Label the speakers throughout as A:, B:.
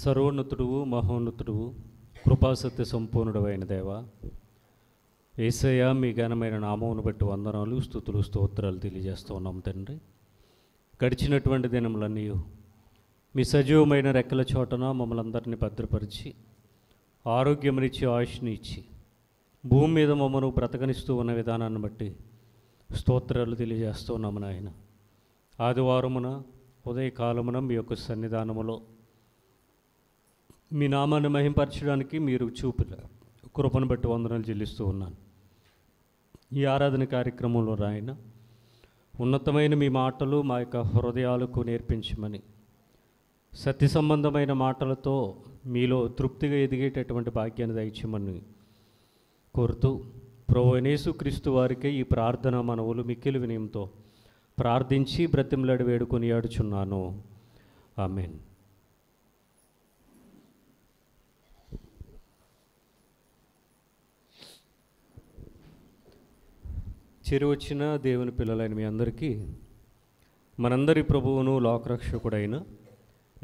A: సర్వోన్నతుడు మహోన్నతుడు కృపాసత్య సంపూర్ణుడైన దేవ యేసయ్య, మీ ఘనమైన నామమును బట్టి వందనాలు, స్తుతులు, స్తోత్రాలు తెలియజేస్తూ ఉన్నాం తండ్రి. గడిచినటువంటి దినములన్నీ మీ సజీవమైన రెక్కల చోటన మమ్మల్ని అందరినీ భద్రపరిచి ఆరోగ్యమునిచ్చి ఆయుష్నిచ్చి భూమి మీద మమ్మను బ్రతకనిస్తూ ఉన్న విధానాన్ని బట్టి స్తోత్రాలు తెలియజేస్తూ ఉన్నాము నాయన. ఆదివారమున ఉదయకాలమున మీ యొక్క సన్నిధానములో మీ నామాన్ని మహింపరచడానికి మీరు చూపిన కృపను బట్టి వందనాలు చెల్లిస్తూ ఉన్నాను. ఈ ఆరాధన కార్యక్రమంలో రాయన ఉన్నతమైన మీ మాటలు మా యొక్క హృదయాలకు నేర్పించమని, సత్య సంబంధమైన మాటలతో మీలో తృప్తిగా ఎదిగేటటువంటి భాగ్యాన్ని దయచేయమని కోరుతూ, ప్రభువైన యేసుక్రీస్తు వారికి ఈ ప్రార్థన మనవులు మిక్కిలి వినయంతో ప్రార్థించి బ్రతిమలాడి వేడుకొని ఆడుచున్నాను. ఆమేన్. చేరి వచ్చిన దేవుని పిల్లలైన మీ అందరికీ మనందరి ప్రభువును లోకరక్షకుడైన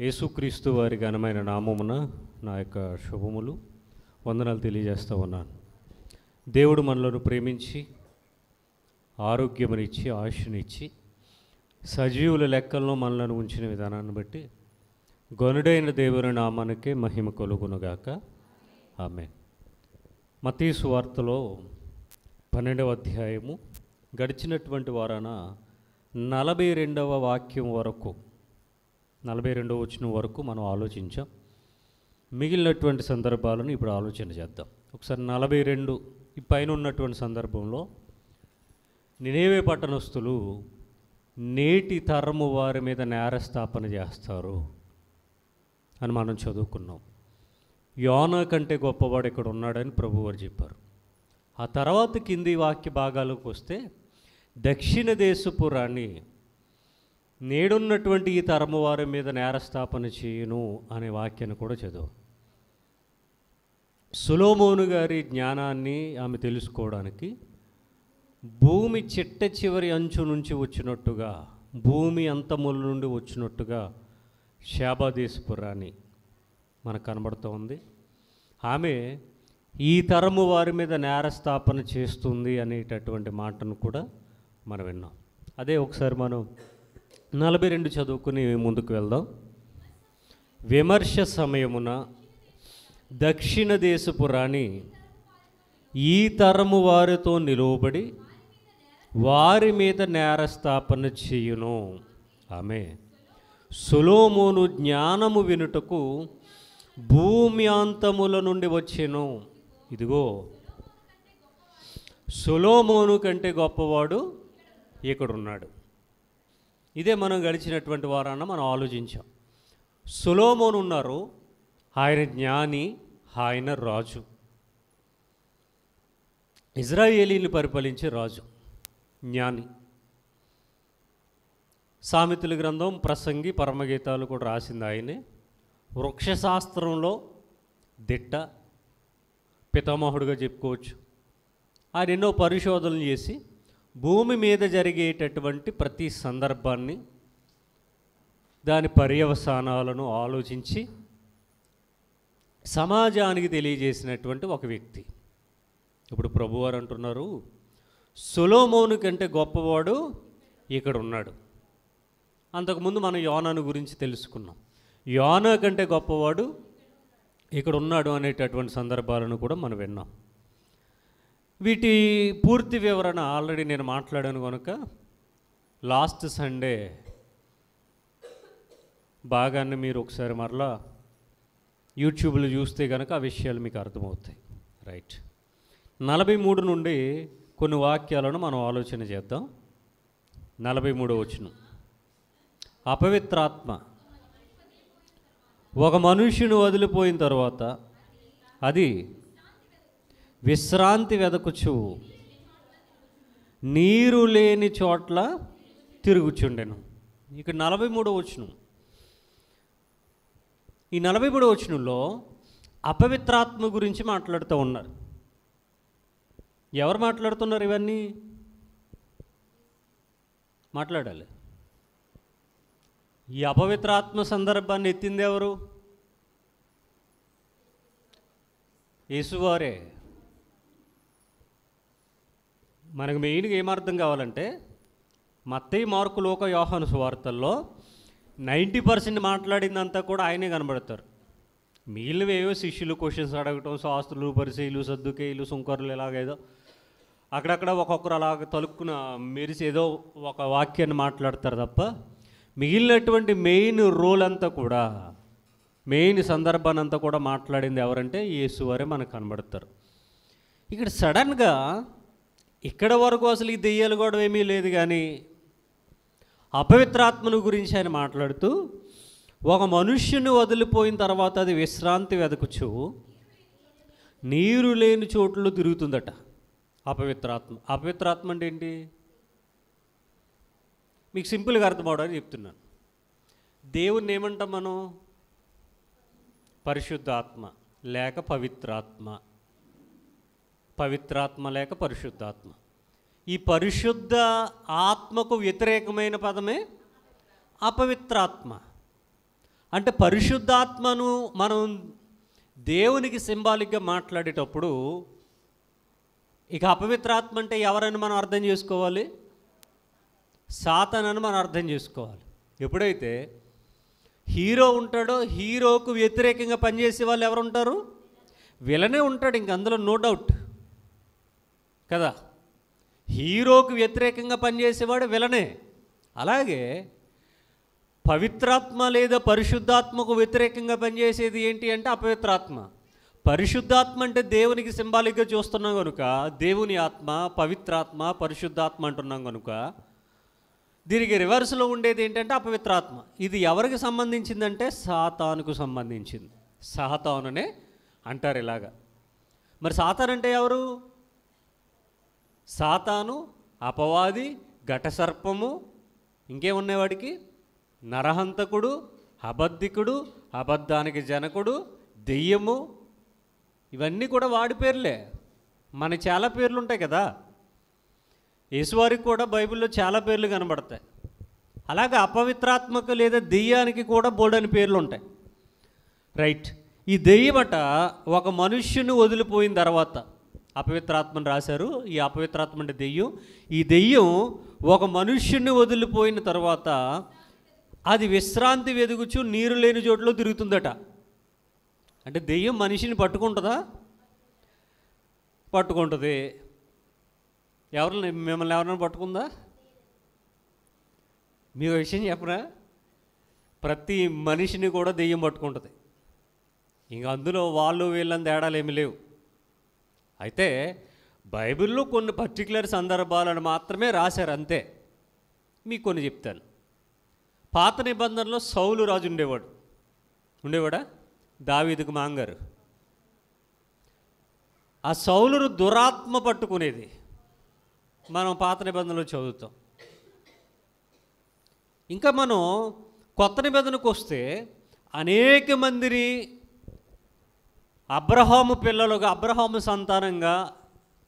A: యేసుక్రీస్తు వారి ఘనమైన నామమున నా యొక్క శుభములు వందనాలు తెలియజేస్తూ ఉన్నాను. దేవుడు మనలను ప్రేమించి ఆరోగ్యమునిచ్చి ఆయుష్నిచ్చి సజీవుల లెక్కల్లో మనలను ఉంచిన విధానాన్ని బట్టి గనుడైన దేవుని నామానికే మహిమ కలుగునుగాక. ఆమేన్. మత్తయి సువార్తలో 12వ అధ్యాయము గడిచినటువంటి వారాన 42వ వాక్యం వరకు 42వ వచనం వరకు మనం ఆలోచించాం. మిగిలినటువంటి సందర్భాలను ఇప్పుడు ఆలోచన చేద్దాం. ఒకసారి 42 ఈ పైన ఉన్నటువంటి సందర్భంలో నినేవే పట్టణస్థులు నేటి తరము వారి మీద నేరస్థాపన చేస్తారు అని మనం చదువుకున్నాం. యోనా కంటే గొప్పవాడు ఇక్కడ ఉన్నాడని ప్రభువారు చెప్పారు. ఆ తర్వాత కింది వాక్య భాగాలకు వస్తే దక్షిణ దేశపు రాణి నేడున్నటువంటి ఈ తరము వారి మీద నేరస్థాపన చేయను అనే వాక్యాన్ని కూడా చదువు. సొలొమోను గారి జ్ఞానాన్ని ఆమె తెలుసుకోవడానికి భూమి చిట్ట చివరి అంచు నుంచి వచ్చినట్టుగా, భూమి అంతముల నుండి వచ్చినట్టుగా షేబా దేశపు రాణి మనకు కనబడుతూ ఉంది. ఆమె ఈ తరము వారి మీద నేరస్థాపన చేస్తుంది అనేటటువంటి మాటను కూడా మనం విన్నాం. అదే ఒకసారి మనం 42 చదువుకుని ముందుకు వెళ్దాం. విమర్శ సమయమున దక్షిణ దేశపు రాణి ఈ తరము వారితో నిలువబడి వారి మీద నేరస్థాపన చేయును. ఆమె సొలొమోను జ్ఞానము వినుటకు భూమి అంతముల నుండి వచ్చెను. ఇదిగో సొలొమోను కంటే గొప్పవాడు ఇక్కడున్నాడు. ఇదే మనం గడిచినటువంటి వారాన మనం ఆలోచించాం. సొలొమోను ఉన్నారు, ఆయన జ్ఞాని, ఆయన రాజు, ఇజ్రాయేలీని పరిపాలించే రాజు, జ్ఞాని. సామెతల గ్రంథం, ప్రసంగి, పరమగీతాలు కూడా రాసింది ఆయనే. వృక్షశాస్త్రంలో దిట్ట, పితామహుడుగా చెప్పుకోవచ్చు. ఆయన ఎన్నో పరిశోధనలు చేసి భూమి మీద జరిగేటటువంటి ప్రతి సందర్భాన్ని, దాని పర్యవసానాలను ఆలోచించి సమాజానికి తెలియజేసినటువంటి ఒక వ్యక్తి. ఇప్పుడు ప్రభువారు అంటున్నారు, సొలొమోను కంటే గొప్పవాడు ఇక్కడ ఉన్నాడు. అంతకుముందు మనం యోనాను గురించి తెలుసుకున్నాం. యోనా కంటే గొప్పవాడు ఇక్కడ ఉన్నాడు అనేటటువంటి సందర్భాలను కూడా మనం విన్నాం. వీటి పూర్తి వివరణ ఆల్రెడీ నేను మాట్లాడాను కనుక లాస్ట్ సండే భాగాన్ని మీరు ఒకసారి మరలా యూట్యూబ్లో చూస్తే కనుక ఆ విషయాలు మీకు అర్థమవుతాయి. రైట్. 43 నుండి కొన్ని వాక్యాలను మనం ఆలోచన చేద్దాం. 43వ వచనం. అపవిత్రాత్మ ఒక మనుష్యుని వదిలిపోయిన తర్వాత అది విశ్రాంతి వెదకుచు నీరు లేని చోట్ల తిరుగుచుండెను. ఇక్కడ 43వ వచనం. ఈ 43వ వచనంలో అపవిత్రాత్మ గురించి మాట్లాడుతూ ఉన్నారు. ఎవరు మాట్లాడుతున్నారు? ఇవన్నీ మాట్లాడాలి. ఈ అపవిత్రాత్మ సందర్భాన్ని ఎత్తింది ఎవరు? యేసువారే. మనకు మెయిన్గా ఏమర్థం కావాలంటే మత్తయి, మార్కు, లూకా, యోహాను సువార్తల్లో 90% మాట్లాడిందంతా కూడా ఆయనే కనబడతారు. మిగిలినవేవో శిష్యులు క్వశ్చన్స్ అడగటం, శాస్త్రులు, పరిసయ్యులు, సద్దుకేయులు, సుంకరులు ఇలాగేదో అక్కడక్కడ ఒక్కొక్కరు అలాగ తలుక్కున మెరిసి ఏదో ఒక వాక్యాన్ని మాట్లాడతారు తప్ప మిగిలినటువంటి మెయిన్ రోల్ అంతా కూడా, మెయిన్ సందర్భాన్ని అంతా కూడా మాట్లాడింది ఎవరంటే యేసువారే మనకు కనబడతారు. ఇక్కడ సడన్గా ఇక్కడ వరకు అసలు ఈ దెయ్యాలు కూడా ఏమీ లేదు, కానీ అపవిత్రాత్మను గురించి ఆయన మాట్లాడుతూ ఒక మనుష్యుని వదిలిపోయిన తర్వాత అది విశ్రాంతి వెదకుచు నీరు లేని చోట్లలో తిరుగుతుందట అపవిత్రాత్మ. అపవిత్రాత్మ అంటే ఏంటి? మీకు సింపుల్గా అర్థమవడానికి చెప్తున్నాను. దేవుణ్ణి ఏమంటాం మనం? పరిశుద్ధాత్మ లేక పవిత్రాత్మ, పవిత్రాత్మ లేక పరిశుద్ధాత్మ. ఈ పరిశుద్ధ ఆత్మకు వ్యతిరేకమైన పదమే అపవిత్రాత్మ. అంటే పరిశుద్ధాత్మను మనం దేవునికి సింబాలిక్గా మాట్లాడేటప్పుడు ఇక అపవిత్రాత్మ అంటే ఎవరని మనం అర్థం చేసుకోవాలి? సాతానని మనం అర్థం చేసుకోవాలి. ఎప్పుడైతే హీరో ఉంటాడో హీరోకు వ్యతిరేకంగా పనిచేసే వాళ్ళు ఎవరు ఉంటారు? విలనే ఉంటాడు, ఇంక అందులో నో డౌట్ కదా. హీరోకు వ్యతిరేకంగా పనిచేసేవాడు విలనే. అలాగే పవిత్రాత్మ లేదా పరిశుద్ధాత్మకు వ్యతిరేకంగా పనిచేసేది ఏంటి అంటే అపవిత్రాత్మ. పరిశుద్ధాత్మ అంటే దేవునికి సింబాలిక్గా చూస్తున్నాం కనుక దేవుని ఆత్మ, పవిత్రాత్మ, పరిశుద్ధాత్మ అంటున్నాం కనుక దీనికి రివర్స్లో ఉండేది ఏంటంటే అపవిత్రాత్మ. ఇది ఎవరికి సంబంధించిందంటే సాతానుకు సంబంధించింది. సాతానునే అంటారు ఇలాగా. మరి సాతాను అంటే ఎవరు? సాతాను, అపవాది, ఘటసర్పము, ఇంకేమున్నాయి వాడికి? నరహంతకుడు, అబద్ధికుడు, అబద్ధానికి జనకుడు, దెయ్యము, ఇవన్నీ కూడా వాడి పేర్లే. మన చాలా పేర్లు ఉంటాయి కదా. యేసువారికి కూడా బైబిల్లో చాలా పేర్లు కనబడతాయి. అలాగే అపవిత్రాత్మకు లేదా దెయ్యానికి కూడా బోల్డని పేర్లు ఉంటాయి. రైట్. ఈ దెయ్యమట ఒక మనుష్యుని వదిలిపోయిన తర్వాత అపవిత్రాత్మని రాశారు. ఈ అపవిత్రాత్మ అంటే దెయ్యం. ఈ దెయ్యం ఒక మనుష్యుని వదిలిపోయిన తర్వాత అది విశ్రాంతి వెదుగుచు నీరు లేని చోట్ల తిరుగుతుందట. అంటే దెయ్యం మనిషిని పట్టుకుంటుందా? పట్టుకుంటుంది. మిమ్మల్ని ఎవరైనా పట్టుకుందా? మీకు విషయం చెప్పరా? ప్రతి మనిషిని కూడా దెయ్యం పట్టుకుంటుంది. ఇంక అందులో వాళ్ళు వీళ్ళని తేడాలు ఏమి లేవు. అయితే బైబిల్లో కొన్ని పర్టికులర్ సందర్భాలను మాత్రమే రాశారు, అంతే. మీకు కొన్ని చెప్తాను. పాత నిబంధనలో సౌలు రాజు ఉండేవాడా? దావీదుకు మాంగారు. ఆ సౌలును దురాత్మ పట్టుకునేది మనం పాత నిబంధనలో చదువుతాం. ఇంకా మనం కొత్త నిబంధనకు వస్తే అనేక మందిని అబ్రహాము పిల్లలుగా, అబ్రహాము సంతానంగా,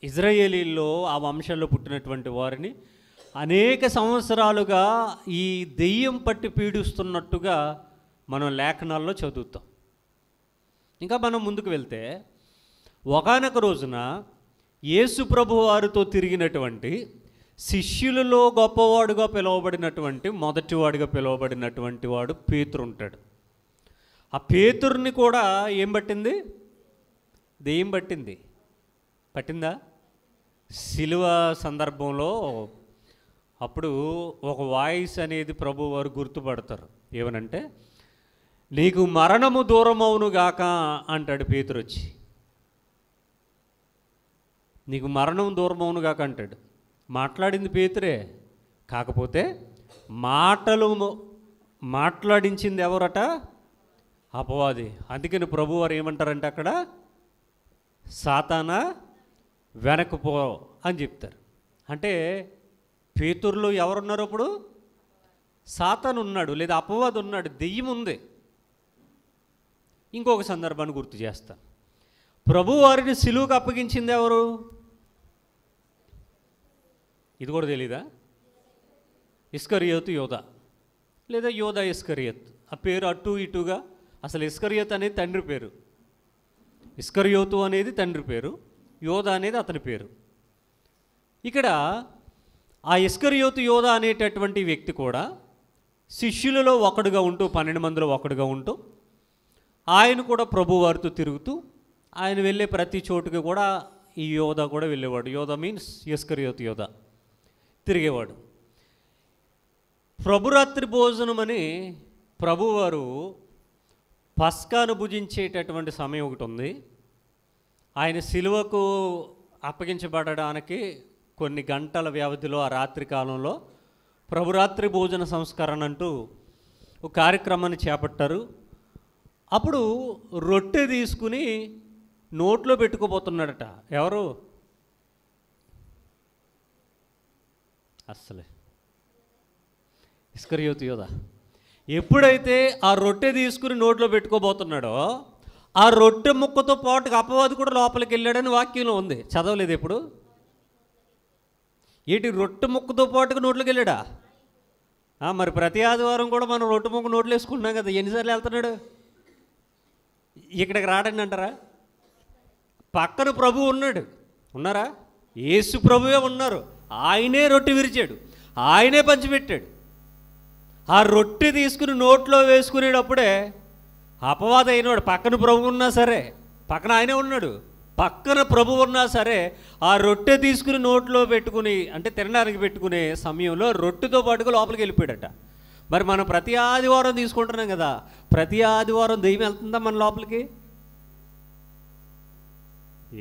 A: ఇజ్రాయేలీల్లో ఆ వంశంలో పుట్టినటువంటి వారిని అనేక సంవత్సరాలుగా ఈ దెయ్యం పట్టి పీడిస్తున్నట్టుగా మనం లేఖనాల్లో చదువుతాం. ఇంకా మనం ముందుకు వెళ్తే ఒకానొక రోజున యేసు ప్రభు వారితో తిరిగినటువంటి శిష్యులలో గొప్పవాడుగా పిలువబడినటువంటి మొదటివాడిగా పిలువబడినటువంటి వాడు పేతురు ఉంటాడు. ఆ పేతురుని కూడా ఏం పట్టింది? దెయ్యం పట్టిందా? శిలువ సందర్భంలో అప్పుడు ఒక వాయిస్ అనేది ప్రభు వారు గుర్తుపడతారు. ఏమనంటే, నీకు మరణము దూరమవును గాక అంటాడు పేతురు వచ్చి. నీకు మరణం దూరమవును గాక అంటాడు. మాట్లాడింది పేతురే, కాకపోతే మాట్లాడించింది ఎవరట? అపవాది. అందుకని ప్రభు వారు ఏమంటారంటే అక్కడ, సాతానా వెనక్కు పో అని చెప్తారు. అంటే పేతురులో ఎవరున్నారు? అప్పుడు సాతాను ఉన్నాడు, లేదా అపవాది ఉన్నాడు, దెయ్యం ఉంది. ఇంకొక సందర్భాన్ని గుర్తు చేస్తాను. ప్రభు వారిని సిలువకు అప్పగించింది ఎవరు? ఇది కూడా తెలీదా? ఇస్కరియోతు యోధ, లేదా యోధ ఇస్కరియోత్. ఆ పేరు అటు ఇటుగా, అసలు ఇస్కరియోత్ అనేది తండ్రి పేరు. ఇస్కరియోతు అనేది తండ్రి పేరు, యోధ అనేది అతని పేరు. ఇక్కడ ఆ ఇస్కరియోతు యోధ అనేటటువంటి వ్యక్తి కూడా శిష్యులలో ఒకడుగా ఉంటూ, 12 మందిలో ఒకడుగా ఉంటూ, ఆయన కూడా ప్రభువారితో తిరుగుతూ, ఆయన వెళ్ళే ప్రతి చోటుకి కూడా ఈ యోధ కూడా వెళ్ళేవాడు. యోధ మీన్స్ ఇస్కరియోతు యోధ తిరిగేవాడు. ప్రభురాత్రి భోజనం అని ప్రభువారు పస్కాను భుజించేటటువంటి సమయం ఒకటి ఉంది. ఆయన సిలువకు అప్పగించబడడానికి కొన్ని గంటల వ్యవధిలో ఆ రాత్రి కాలంలో ప్రభురాత్రి భోజన సంస్కరణ అంటూ ఒక కార్యక్రమాన్ని చేపట్టారు. అప్పుడు రొట్టె తీసుకుని నోట్లో పెట్టుకోబోతున్నాడట. ఎవరు? అస్సలే ఇస్కరియోతు యోధ. ఎప్పుడైతే ఆ రొట్టె తీసుకుని నోట్లో పెట్టుకోబోతున్నాడో ఆ రొట్టె ముక్కతో పాటుగా అపవాది కూడా లోపలికి వెళ్ళాడని వాక్యంలో ఉంది. చదవలేదు ఎప్పుడు? ఏంటి, రొట్టె ముక్కతో పాటుగా నోట్లోకి వెళ్ళాడా? మరి ప్రతి ఆదివారం కూడా మనం రొట్టె ముక్క నోట్లో వేసుకుంటున్నాం కదా, ఎన్నిసార్లు వెళ్తున్నాడు? ఇక్కడికి రాడండి అంటారా? పక్కన ప్రభు ఉన్నాడు, ఉన్నారా? యేసు ప్రభువే ఉన్నారు. ఆయనే రొట్టె విరిచాడు, ఆయనే పంచిపెట్టాడు. ఆ రొట్టె తీసుకుని నోట్లో వేసుకునేటప్పుడే అపవాది అయినవాడు, పక్కన ప్రభు ఉన్నా సరే, పక్కన ఆయనే ఉన్నాడు, పక్కన ప్రభు ఉన్నా సరే, ఆ రొట్టె తీసుకుని నోట్లో పెట్టుకుని, అంటే తినడానికి పెట్టుకునే సమయంలో రొట్టెతో పాటుగా లోపలికి వెళ్ళిపోయాడట. మరి మనం ప్రతి ఆదివారం తీసుకుంటున్నాం కదా, ప్రతి ఆదివారం దెయ్యం వెళ్తుందా మన లోపలికి?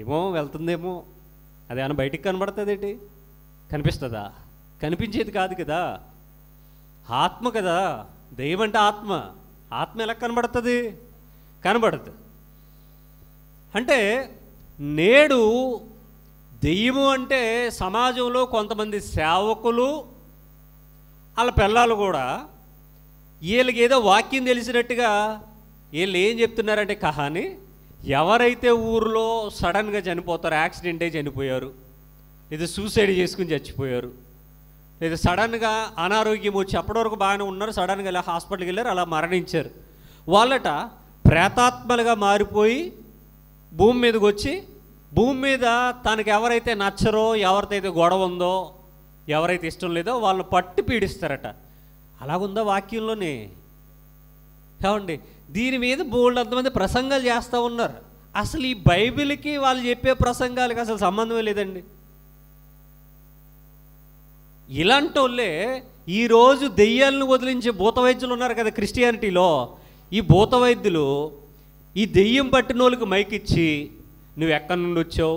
A: ఏమో వెళ్తుందేమో. అదేమన్నా బయటికి కనబడుతుంది ఏంటి? కనిపిస్తుందా? కనిపించేది కాదు కదా, ఆత్మ కదా. దెయ్యం అంటే ఆత్మ. ఆత్మ ఎలా కనబడుతుంది? కనబడదు. అంటే నేడు దెయ్యము అంటే సమాజంలో కొంతమంది సేవకులు వాళ్ళ పిల్లలు కూడా వీళ్ళకి ఏదో వాక్యం తెలిసినట్టుగా వీళ్ళు ఏం చెప్తున్నారంటే కహాని, ఎవరైతే ఊరిలో సడన్గా చనిపోతారో, యాక్సిడెంట్ అయి చనిపోయారు, లేదా సూసైడ్ చేసుకుని చచ్చిపోయారు, లేదా సడన్గా అనారోగ్యం వచ్చి అప్పటివరకు బాగానే ఉన్నారు, సడన్గా ఇలా హాస్పిటల్కి వెళ్ళారు, అలా మరణించారు, వాళ్ళట ప్రేతాత్మలుగా మారిపోయి భూమి మీదకి వచ్చి, భూమి మీద తనకు ఎవరైతే నచ్చరో, ఎవరితో అయితే గొడవ ఉందో, ఎవరైతే ఇష్టం లేదో వాళ్ళని పట్టి పీడిస్తారట. అలాగుందా వాక్యంలోనే? ఏమండి, దీని మీద బోల్డ్ అంతమంది ప్రసంగాలు చేస్తూ ఉన్నారు. అసలు ఈ బైబిల్కి వాళ్ళు చెప్పే ప్రసంగాలకి అసలు సంబంధమే లేదండి. ఇలాంటి వాళ్ళే ఈరోజు దెయ్యాలను వదిలించే భూత వైద్యులు ఉన్నారు కదా క్రిస్టియానిటీలో. ఈ భూత వైద్యులు ఈ దెయ్యం పట్టిన వాళ్ళకి మైకిచ్చి, నువ్వు ఎక్కడి నుండి వచ్చావు,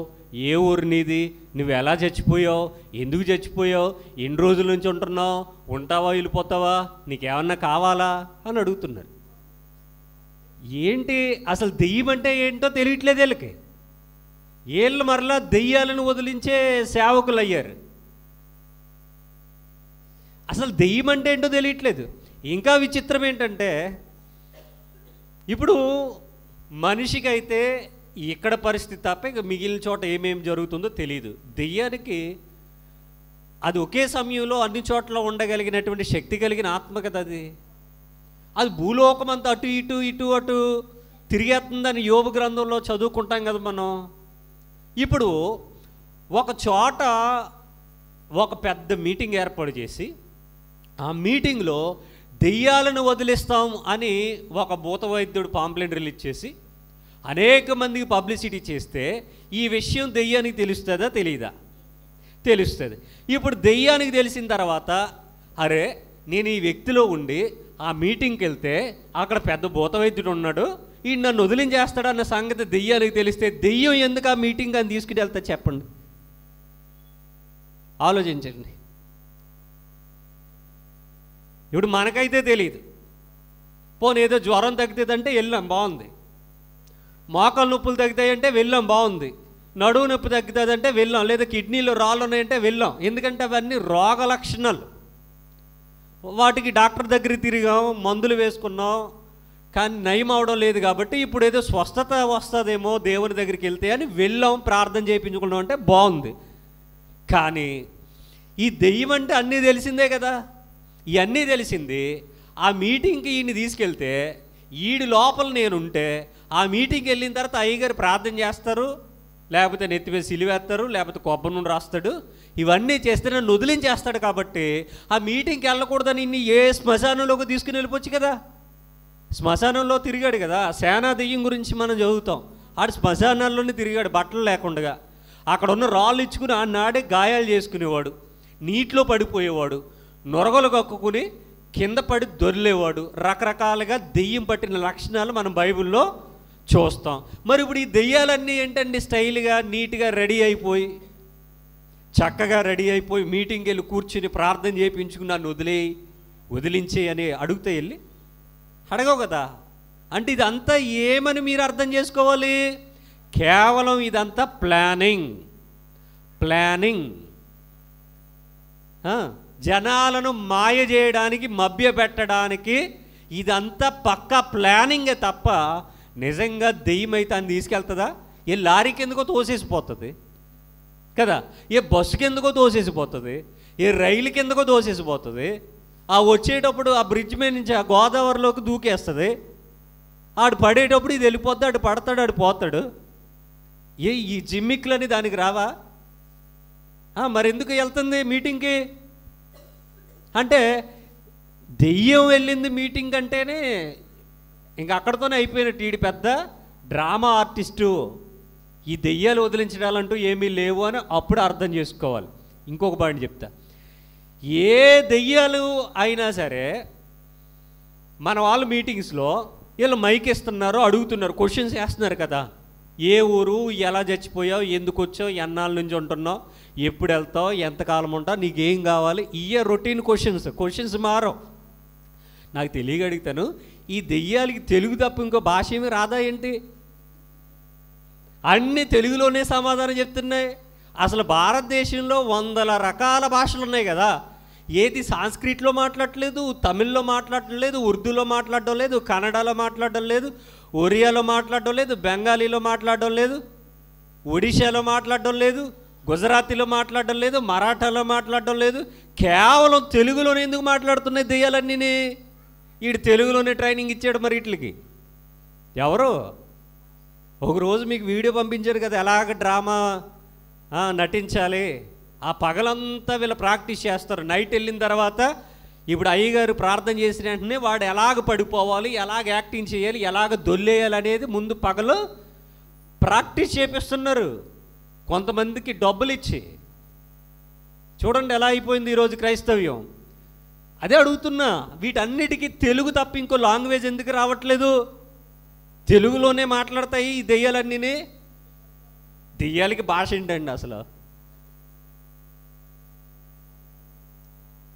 A: ఏ ఊరు నీది, నువ్వు ఎలా చచ్చిపోయావు, ఎందుకు చచ్చిపోయావు, ఎన్ని రోజుల నుంచి ఉంటున్నావు, ఉంటావా వెళ్ళిపోతావా, నీకేమన్నా కావాలా అని అడుగుతున్నారు. ఏంటి అసలు దెయ్యం అంటే ఏంటో తెలియట్లేదు వీళ్ళకి. వీళ్ళు మరలా దెయ్యాలను వదిలించే సేవకులు అయ్యారు. అసలు దెయ్యం అంటే ఏంటో తెలియట్లేదు. ఇంకా విచిత్రం ఏంటంటే, ఇప్పుడు మనిషికి అయితే ఇక్కడ పరిస్థితి తప్ప ఇక మిగిలిన చోట ఏమేమి జరుగుతుందో తెలియదు. దెయ్యానికి అది ఒకే సమయంలో అన్ని చోట్ల ఉండగలిగినటువంటి శక్తి కలిగిన ఆత్మ కదా అది. అది భూలోకం అంతా అటు ఇటు ఇటు అటు తిరిగేస్తుందని యోబు గ్రంథంలో చదువుకుంటాం కదా మనం. ఇప్పుడు ఒక చోట ఒక పెద్ద మీటింగ్ ఏర్పాటు చేసి, ఆ మీటింగ్లో దెయ్యాలను వదిలిస్తాం అని ఒక భూత వైద్యుడు పాంప్లెట్ రిలీజ్ చేసి అనేక మందికి పబ్లిసిటీ చేస్తే ఈ విషయం దెయ్యానికి తెలుస్తుందా తెలియదా? తెలుస్తుంది. ఇప్పుడు దెయ్యానికి తెలిసిన తర్వాత, అరే నేను ఈ వ్యక్తిలో ఉండి ఆ మీటింగ్కి వెళ్తే అక్కడ పెద్ద భూత వైద్యుడు ఉన్నాడు, ఈ నన్ను వదిలించేస్తాడు అన్న సంగతి దెయ్యానికి తెలిస్తే దెయ్యం ఎందుకు ఆ మీటింగ్ అని తీసుకుని వెళ్తా చెప్పండి? ఆలోచించండి. ఇప్పుడు మనకైతే తెలియదు. పోనీ ఏదో జ్వరం తగ్గుతుందంటే వెళ్ళాం, బాగుంది. మోకాలు నొప్పులు తగ్గుతాయంటే వెళ్ళాం, బాగుంది. నడువు నొప్పి తగ్గుతుందంటే వెళ్ళాం, లేదా కిడ్నీలో రాళ్ళు ఉన్నాయంటే వెళ్ళాం. ఎందుకంటే అవన్నీ రోగ లక్షణాలు. వాటికి డాక్టర్ దగ్గరికి తిరిగాం, మందులు వేసుకున్నాం, కానీ నయం అవడం లేదు. కాబట్టి ఇప్పుడు ఏదో స్వస్థత వస్తుందేమో దేవుని దగ్గరికి వెళ్తే అని వెళ్ళాం, ప్రార్థన చేయించుకున్నాం అంటే బాగుంది. కానీ ఈ దెయ్యం అంటే అన్నీ తెలిసిందే కదా. ఇవన్నీ తెలిసింది. ఆ మీటింగ్కి ఈయన్ని తీసుకెళ్తే ఈడి లోపల నేనుంటే ఆ మీటింగ్కి వెళ్ళిన తర్వాత అయ్యగారు ప్రార్థన చేస్తారు, లేకపోతే నెత్తిమీద సిలివేస్తారు, లేకపోతే కొబ్బరి నూనె రాస్తాడు. ఇవన్నీ చేస్తే నన్ను వదిలించేస్తాడు. కాబట్టి ఆ మీటింగ్కి వెళ్ళకూడదని ఇన్ని ఏ శ్మశానంలోకి తీసుకుని వెళ్ళిపోవచ్చు కదా. శ్మశానంలో తిరిగాడు కదా, సేనా దెయ్యం గురించి మనం చదువుతాం. ఆడు శ్మశానాల్లోనే తిరిగాడు బట్టలు లేకుండా. అక్కడ ఉన్న రాళ్ళు ఇచ్చుకుని ఆ నాడే గాయాలు చేసుకునేవాడు, నీటిలో పడిపోయేవాడు, నొరగలు కక్కుని కింద పడి దొర్లేవాడు. రకరకాలుగా దెయ్యం పట్టిన లక్షణాలు మనం బైబిల్లో చూస్తాం. మరి ఇప్పుడు ఈ దెయ్యాలన్నీ ఏంటండి, స్టైల్గా నీట్గా రెడీ అయిపోయి, చక్కగా రెడీ అయిపోయి మీటింగ్కి వెళ్ళి కూర్చుని ప్రార్థన చేయించుకుని నన్ను వదిలించే అని అడుగుతే వెళ్ళి అడగవు కదా. అంటే ఇదంతా ఏమని మీరు అర్థం చేసుకోవాలి? కేవలం ఇదంతా ప్లానింగ్. జనాలను మాయ చేయడానికి, మభ్యపెట్టడానికి ఇదంతా పక్కా ప్లానింగే తప్ప నిజంగా దెయ్యం అయితే అని తీసుకెళ్తుందా? ఏ లారీకి ఎందుకో తోసేసిపోతుంది కదా, ఏ బస్సుకి ఎందుకో తోసేసిపోతుంది, ఏ రైలుకి ఎందుకో తోసేసిపోతుంది. ఆ వచ్చేటప్పుడు ఆ బ్రిడ్జ్ మీద నుంచి ఆ గోదావరిలోకి దూకేస్తుంది. ఆడు పడేటప్పుడు ఇది వెళ్ళిపోద్ది, ఆడు పడతాడు, ఆడు పోతాడు. ఈ జిమ్మిక్లని దానికి రావా? మరి ఎందుకు వెళ్తుంది మీటింగ్కి? అంటే దెయ్యం వెళ్ళింది మీటింగ్ అంటేనే ఇంకా అక్కడితోనే అయిపోయినట్టు. ఈడు పెద్ద డ్రామా ఆర్టిస్టు, ఈ దెయ్యాలు వదిలించడాలంటూ ఏమీ లేవు అని అప్పుడు అర్థం చేసుకోవాలి. ఇంకొక పాయింట్ చెప్తా. ఏ దెయ్యాలు అయినా సరే మన వాళ్ళు మీటింగ్స్లో వీళ్ళు మైక్ ఇస్తున్నారు, అడుగుతున్నారు, క్వశ్చన్స్ వేస్తున్నారు కదా. ఏ ఊరు, ఎలా చచ్చిపోయావు, ఎందుకు వచ్చావు, ఎన్నాళ్ళ నుంచి ఉంటున్నావు, ఎప్పుడు వెళ్తావు, ఎంతకాలం ఉంటావు, నీకేం కావాలి, ఇయే రొటీన్ క్వశ్చన్స్ మారవు. నాకు తెలియక అడుగుతాను, ఈ దెయ్యాలకి తెలుగు తప్ప ఇంకో భాష ఏమి రాదా ఏంటి? అన్నీ తెలుగులోనే సమాధానం చెప్తున్నాయి. అసలు భారతదేశంలో 100 రకాల భాషలు ఉన్నాయి కదా. ఏది సాంస్క్రిట్లో మాట్లాడలేదు, తమిళ్లో మాట్లాడటం లేదు, ఉర్దూలో మాట్లాడడం లేదు, కన్నడలో మాట్లాడడం లేదు, ఒరియాలో మాట్లాడడం లేదు, బెంగాలీలో మాట్లాడడం లేదు, ఒడిశాలో మాట్లాడడం లేదు, గుజరాతీలో మాట్లాడడం లేదు, మరాఠాలో మాట్లాడడం లేదు. కేవలం తెలుగులోనే ఎందుకు మాట్లాడుతున్నాయి దెయ్యాలన్నీ? వీడు తెలుగులోనే ట్రైనింగ్ ఇచ్చాడు. మరి వీటికి ఎవరు? ఒకరోజు మీకు వీడియో పంపించారు కదా, ఎలాగ డ్రామా నటించాలి. ఆ పగలంతా వీళ్ళు ప్రాక్టీస్ చేస్తారు. నైట్ వెళ్ళిన తర్వాత ఇప్పుడు అయ్యగారు ప్రార్థన చేసిన వెంటనే వాడు ఎలాగ పడిపోవాలి, ఎలాగ యాక్టింగ్ చేయాలి, ఎలాగ దొల్లేయాలి అనేది ముందు పగలు ప్రాక్టీస్ చేపిస్తున్నారు కొంతమందికి డబ్బులు ఇచ్చి. చూడండి ఎలా అయిపోయింది ఈరోజు క్రైస్తవ్యం. అదే అడుగుతున్నా, వీటన్నిటికీ తెలుగు తప్ప ఇంకో లాంగ్వేజ్ ఎందుకు రావట్లేదు? తెలుగులోనే మాట్లాడతాయి ఈ దెయ్యాలన్నీ. దెయ్యాలకి భాష ఏంటండి అసలు?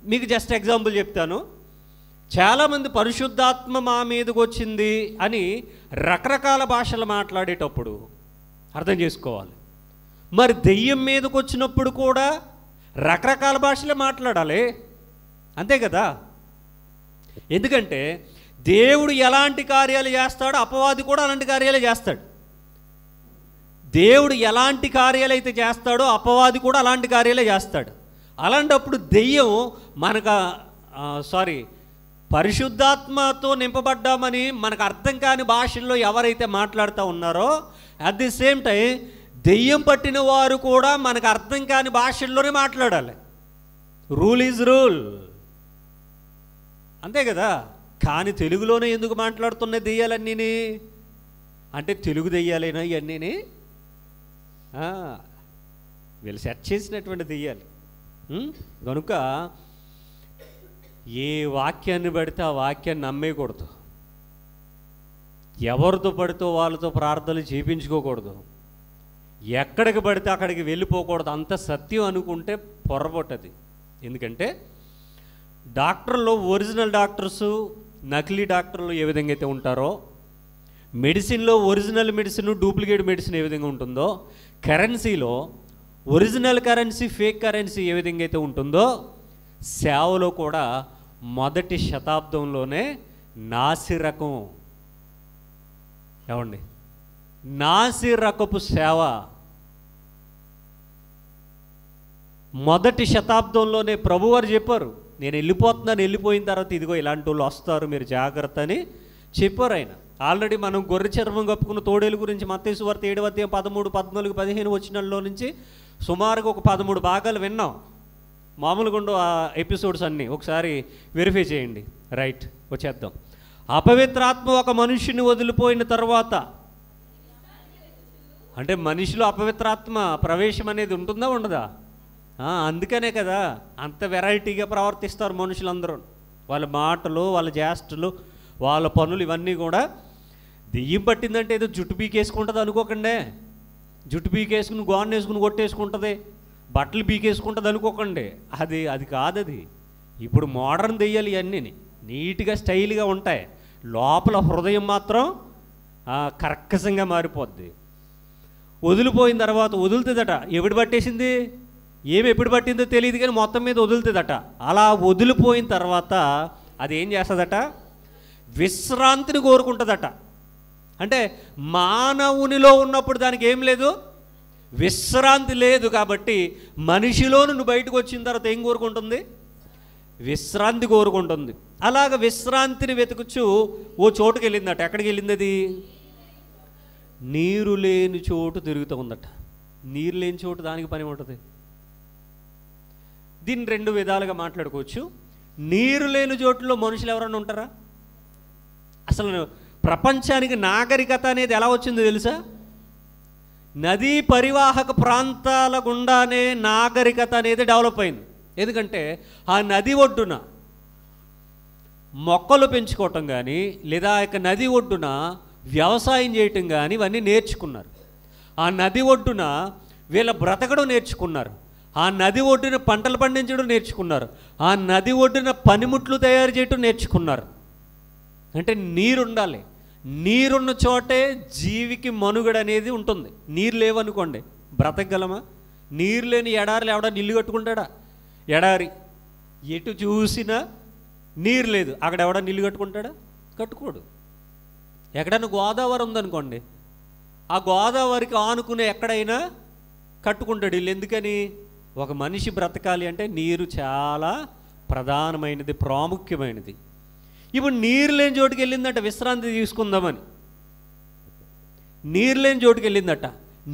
A: మీకు జస్ట్ ఎగ్జాంపుల్ చెప్తాను. చాలామంది పరిశుద్ధాత్మ మా మీదకి వచ్చింది అని రకరకాల భాషలు మాట్లాడేటప్పుడు అర్థం చేసుకోవాలి. మరి దెయ్యం మీదకి వచ్చినప్పుడు కూడా రకరకాల భాషలే మాట్లాడాలి, అంతే కదా. ఎందుకంటే దేవుడు ఎలాంటి కార్యాలు చేస్తాడో అపవాది కూడా అలాంటి కార్యాలే చేస్తాడు. దేవుడు ఎలాంటి కార్యాలు అయితే చేస్తాడో అపవాది కూడా అలాంటి కార్యాలే చేస్తాడు. అలాంటప్పుడు దెయ్యం మనకు పరిశుద్ధాత్మతో నింపబడ్డామని మనకు అర్థం కాని భాషల్లో ఎవరైతే మాట్లాడుతూ ఉన్నారో, అట్ ది సేమ్ టైం దెయ్యం పట్టిన వారు కూడా మనకు అర్థం కాని భాషల్లోనే మాట్లాడాలి. రూల్ ఈజ్ రూల్, అంతే కదా. కానీ తెలుగులోనే ఎందుకు మాట్లాడుతున్నాయి దెయ్యాలన్నీ? అంటే తెలుగు దెయ్యాలేనా ఇవన్నీ? వీళ్ళు సెట్ చేసినటువంటి దెయ్యాలు. కనుక ఏ వాక్యాన్ని పడితే ఆ వాక్యాన్ని నమ్మేయకూడదు, ఎవరితో పడితే వాళ్ళతో ప్రార్థనలు చేయించుకోకూడదు, ఎక్కడికి పడితే అక్కడికి వెళ్ళిపోకూడదు. అంత సత్యం అనుకుంటే పొరపట్టది. ఎందుకంటే డాక్టర్లు, ఒరిజినల్ డాక్టర్సు, నకిలీ డాక్టర్లు ఏ విధంగా అయితే ఉంటారో, మెడిసిన్లో ఒరిజినల్ మెడిసిన్, డూప్లికేట్ మెడిసిన్ ఏ విధంగా ఉంటుందో, కరెన్సీలో ఒరిజినల్ కరెన్సీ, ఫేక్ కరెన్సీ ఏ విధంగా అయితే ఉంటుందో, సేవలో కూడా మొదటి శతాబ్దంలోనే నాసిరకం, ఏమండి, నాసిరకపు సేవ మొదటి శతాబ్దంలోనే ప్రభువారు చెప్పారు. నేను వెళ్ళిపోతున్నాను, వెళ్ళిపోయిన తర్వాత ఇదిగో ఇలాంటి వాళ్ళు వస్తారు, మీరు జాగ్రత్త అని చెప్పారు ఆయన. ఆల్రెడీ మనం గొర్రె చర్మం కప్పుకున్న తోడేలు గురించి మత్తయి సువార్త 7వ అధ్యాయం 13, 14, 15 వచనాల్లో నుంచి సుమారుగా ఒక 13 భాగాలు విన్నాం. మామూలుగా ఉండు ఆ ఎపిసోడ్స్ అన్నీ ఒకసారి వెరిఫై చేయండి. రైట్, వచ్చేద్దాం. అపవిత్రాత్మ ఒక మనుష్యుని వదిలిపోయిన తర్వాత, అంటే మనిషిలో అపవిత్రాత్మ ప్రవేశం అనేది ఉంటుందా ఉండదా? అందుకనే కదా అంత వెరైటీగా ప్రవర్తిస్తారు మనుషులందరూ. వాళ్ళ మాటలు, వాళ్ళ చేష్టలు, వాళ్ళ పనులు ఇవన్నీ కూడా. దెయ్యం పట్టిందంటే ఏదో జుట్టు పీకేసుకుంటుంది అనుకోకండి. జుట్టు పీకేసుకుని గోన్ వేసుకుని కొట్టేసుకుంటుంది, బట్టలు పీకేసుకుంటుంది అనుకోకండి. అది కాదది. ఇప్పుడు మోడర్న్ దెయ్యాలు ఇవన్నీ నీట్గా స్టైల్గా ఉంటాయి. లోపల హృదయం మాత్రం కర్కశంగా మారిపోద్ది. వదిలిపోయిన తర్వాత వదులుతుందట. ఎప్పుడు పట్టేసింది, ఎప్పుడు పట్టిందో తెలియదు కానీ మొత్తం మీద వదులుతుందట. అలా వదిలిపోయిన తర్వాత అది ఏం చేస్తుందట, విశ్రాంతిని కోరుకుంటుందట. అంటే మానవునిలో ఉన్నప్పుడు దానికి ఏం లేదు, విశ్రాంతి లేదు. కాబట్టి మనిషిలో నువ్వు బయటకు వచ్చిన తర్వాత ఏం కోరుకుంటుంది, విశ్రాంతి కోరుకుంటుంది. అలాగ విశ్రాంతిని వెతుకుచు ఓ చోటుకి వెళ్ళిందట. ఎక్కడికి వెళ్ళింది అది? నీరు లేని చోటు తిరుగుతూ ఉందట. నీరు లేని చోటు దానికి పని ఉంటుంది. దీన్ని 2 విధాలుగా మాట్లాడుకోవచ్చు. నీరు లేని చోటులో మనుషులు ఎవరైనా ఉంటారా? అసలు ప్రపంచానికి నాగరికత అనేది ఎలా వచ్చిందో తెలుసా? నదీ పరివాహక ప్రాంతాల గుండానే నాగరికత అనేది డెవలప్ అయింది. ఎందుకంటే ఆ నది ఒడ్డున మొక్కలు పెంచుకోవటం కానీ, లేదా ఆ యొక్క నది ఒడ్డున వ్యవసాయం చేయటం కానీ ఇవన్నీ నేర్చుకున్నారు. ఆ నది ఒడ్డున వీళ్ళ బ్రతకడం నేర్చుకున్నారు. ఆ నది ఒడ్డున పంటలు పండించడం నేర్చుకున్నారు. ఆ నది ఒడ్డున పనిముట్లు తయారు చేయటం నేర్చుకున్నారు. అంటే నీరు ఉండాలి. నీరున్న చోటే జీవికి మనుగడ అనేది ఉంటుంది. నీరు లేవనుకోండి బ్రతకగలమా? నీరు లేని ఎడారిలో ఎవడా ఇల్లు కట్టుకుంటాడా? ఎడారి ఎటు చూసినా నీరు లేదు, అక్కడ ఎవడా ఇల్లు కట్టుకుంటాడా? కట్టుకోడు. ఎక్కడైనా గోదావరి ఉందనుకోండి, ఆ గోదావరికి ఆనుకునే ఎక్కడైనా కట్టుకుంటాడు ఇల్లు. ఎందుకని? ఒక మనిషి బ్రతకాలి అంటే నీరు చాలా ప్రధానమైనది, ప్రాముఖ్యమైనది. ఇప్పుడు నీరు లేని చోటుకి వెళ్ళిందట విశ్రాంతి తీసుకుందామని. నీరు లేని చోటుకి వెళ్ళిందట.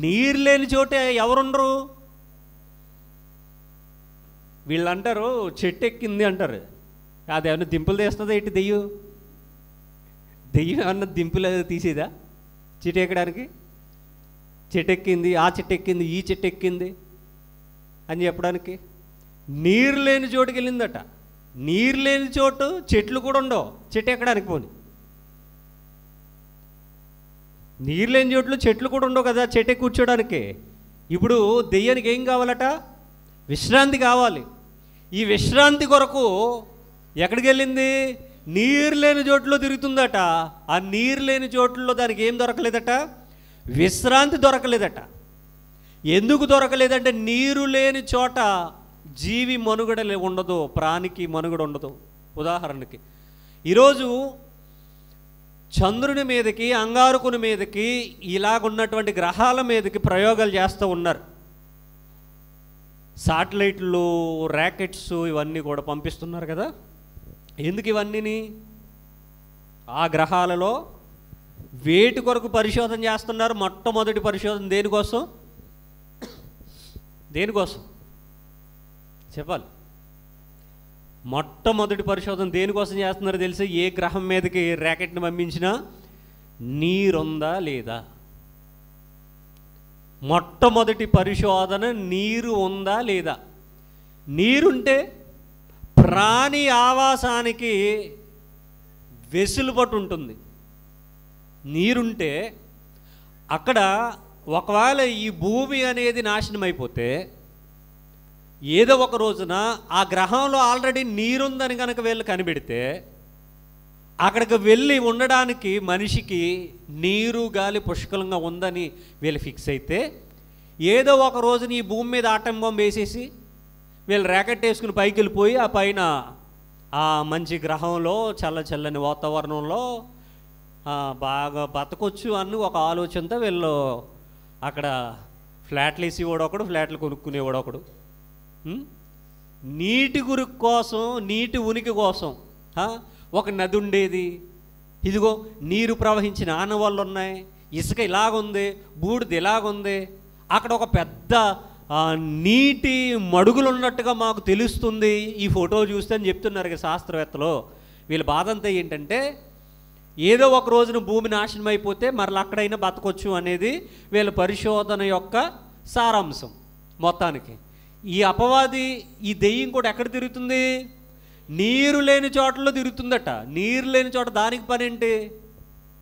A: నీరు లేని చోటే ఎవరుండరు? వీళ్ళు అంటారు చెట్టు ఎక్కింది అంటారు. అది ఏమన్నా దింపులు తీస్తుందా ఏంటి? దెయ్యం ఏమన్నా దింపులు తీసేదా చెట్టు ఎక్కడానికి? చెట్టు ఎక్కింది, ఆ చెట్టు ఎక్కింది, ఈ చెట్టు ఎక్కింది అని చెప్పడానికి. నీరు లేని చోటుకి వెళ్ళిందట. నీరు లేని చోటు చెట్లు కూడా ఉండవు చెట్టు ఎక్కడానికి. పోని నీరు లేని చోట్లు చెట్లు కూడా ఉండవు కదా చెట్టు ఎక్కి కూర్చోడానికి. ఇప్పుడు దెయ్యానికి ఏం కావాలట? విశ్రాంతి కావాలి. ఈ విశ్రాంతి కొరకు ఎక్కడికి వెళ్ళింది? నీరు లేని చోట్లో తిరుగుతుందట. ఆ నీరు లేని చోట్లలో దానికి ఏం దొరకలేదట? విశ్రాంతి దొరకలేదట. ఎందుకు దొరకలేదంటే నీరు లేని చోట జీవి మనుగడ ఉండదు, ప్రాణికి మనుగడ ఉండదు. ఉదాహరణకి ఈరోజు చంద్రుని మీదకి, అంగారకుని మీదకి, ఇలాగున్నటువంటి గ్రహాల మీదకి ప్రయోగాలు చేస్తూ ఉన్నారు. శాటిలైట్లు, ర్యాకెట్స్ ఇవన్నీ కూడా పంపిస్తున్నారు కదా. ఎందుకు ఇవన్నీని? ఆ గ్రహాలలో వేటి కొరకు పరిశోధన చేస్తున్నారు? మొట్టమొదటి పరిశోధన దేనికోసం చెప్పాలి. మొట్టమొదటి పరిశోధన దేనికోసం చేస్తున్నారో తెలిసి, ఏ గ్రహం మీదకి ర్యాకెట్ని పంపించినా నీరుందా లేదా? మొట్టమొదటి పరిశోధన నీరు ఉందా లేదా. నీరుంటే ప్రాణి ఆవాసానికి వెసులుబాటు ఉంటుంది. నీరుంటే అక్కడ ఒకవేళ ఈ భూమి అనేది నాశనం అయిపోతే ఏదో ఒక రోజున ఆ గ్రహంలో ఆల్రెడీ నీరుందని కనుక వీళ్ళు కనిపెడితే అక్కడికి వెళ్ళి ఉండడానికి మనిషికి నీరు గాలి పుష్కలంగా ఉందని వీళ్ళు ఫిక్స్ అయితే, ఏదో ఒక రోజున ఈ భూమి మీద ఆటం బాంబు వేసేసి వీళ్ళు ర్యాకెట్ వేసుకుని పైకి వెళ్ళిపోయి ఆ పైన ఆ మంచి గ్రహంలో చల్లని వాతావరణంలో బాగా బతకొచ్చు అన్న ఒక ఆలోచనతో వీళ్ళు అక్కడ ఫ్లాట్లు వేసేవాడు ఒకడు, ఫ్లాట్లు కొనుక్కునేవాడు ఒకడు. నీటి గురి కోసం, నీటి ఉనికి కోసం ఒక నది ఉండేది,
B: ఇదిగో నీరు ప్రవహించిన ఆనవాళ్ళు ఉన్నాయి, ఇసుక ఇలాగుంది, బూడిద ఇలాగుంది, అక్కడ ఒక పెద్ద నీటి మడుగులు ఉన్నట్టుగా మాకు తెలుస్తుంది ఈ ఫోటో చూస్తే అని చెప్తున్నారు కదా శాస్త్రవేత్తలు. వీళ్ళ బాధ అంతా ఏంటంటే ఏదో ఒక రోజున భూమి నాశనం అయిపోతే మరలా అక్కడైనా బతకొచ్చు అనేది వీళ్ళ పరిశోధన యొక్క సారాంశం. మొత్తానికి ఈ అపవాది, ఈ దెయ్యం కూడా ఎక్కడ తిరుగుతుంది? నీరు లేని చోట్లలో తిరుగుతుందట. నీరు లేని చోట దానికి పని ఏంటి?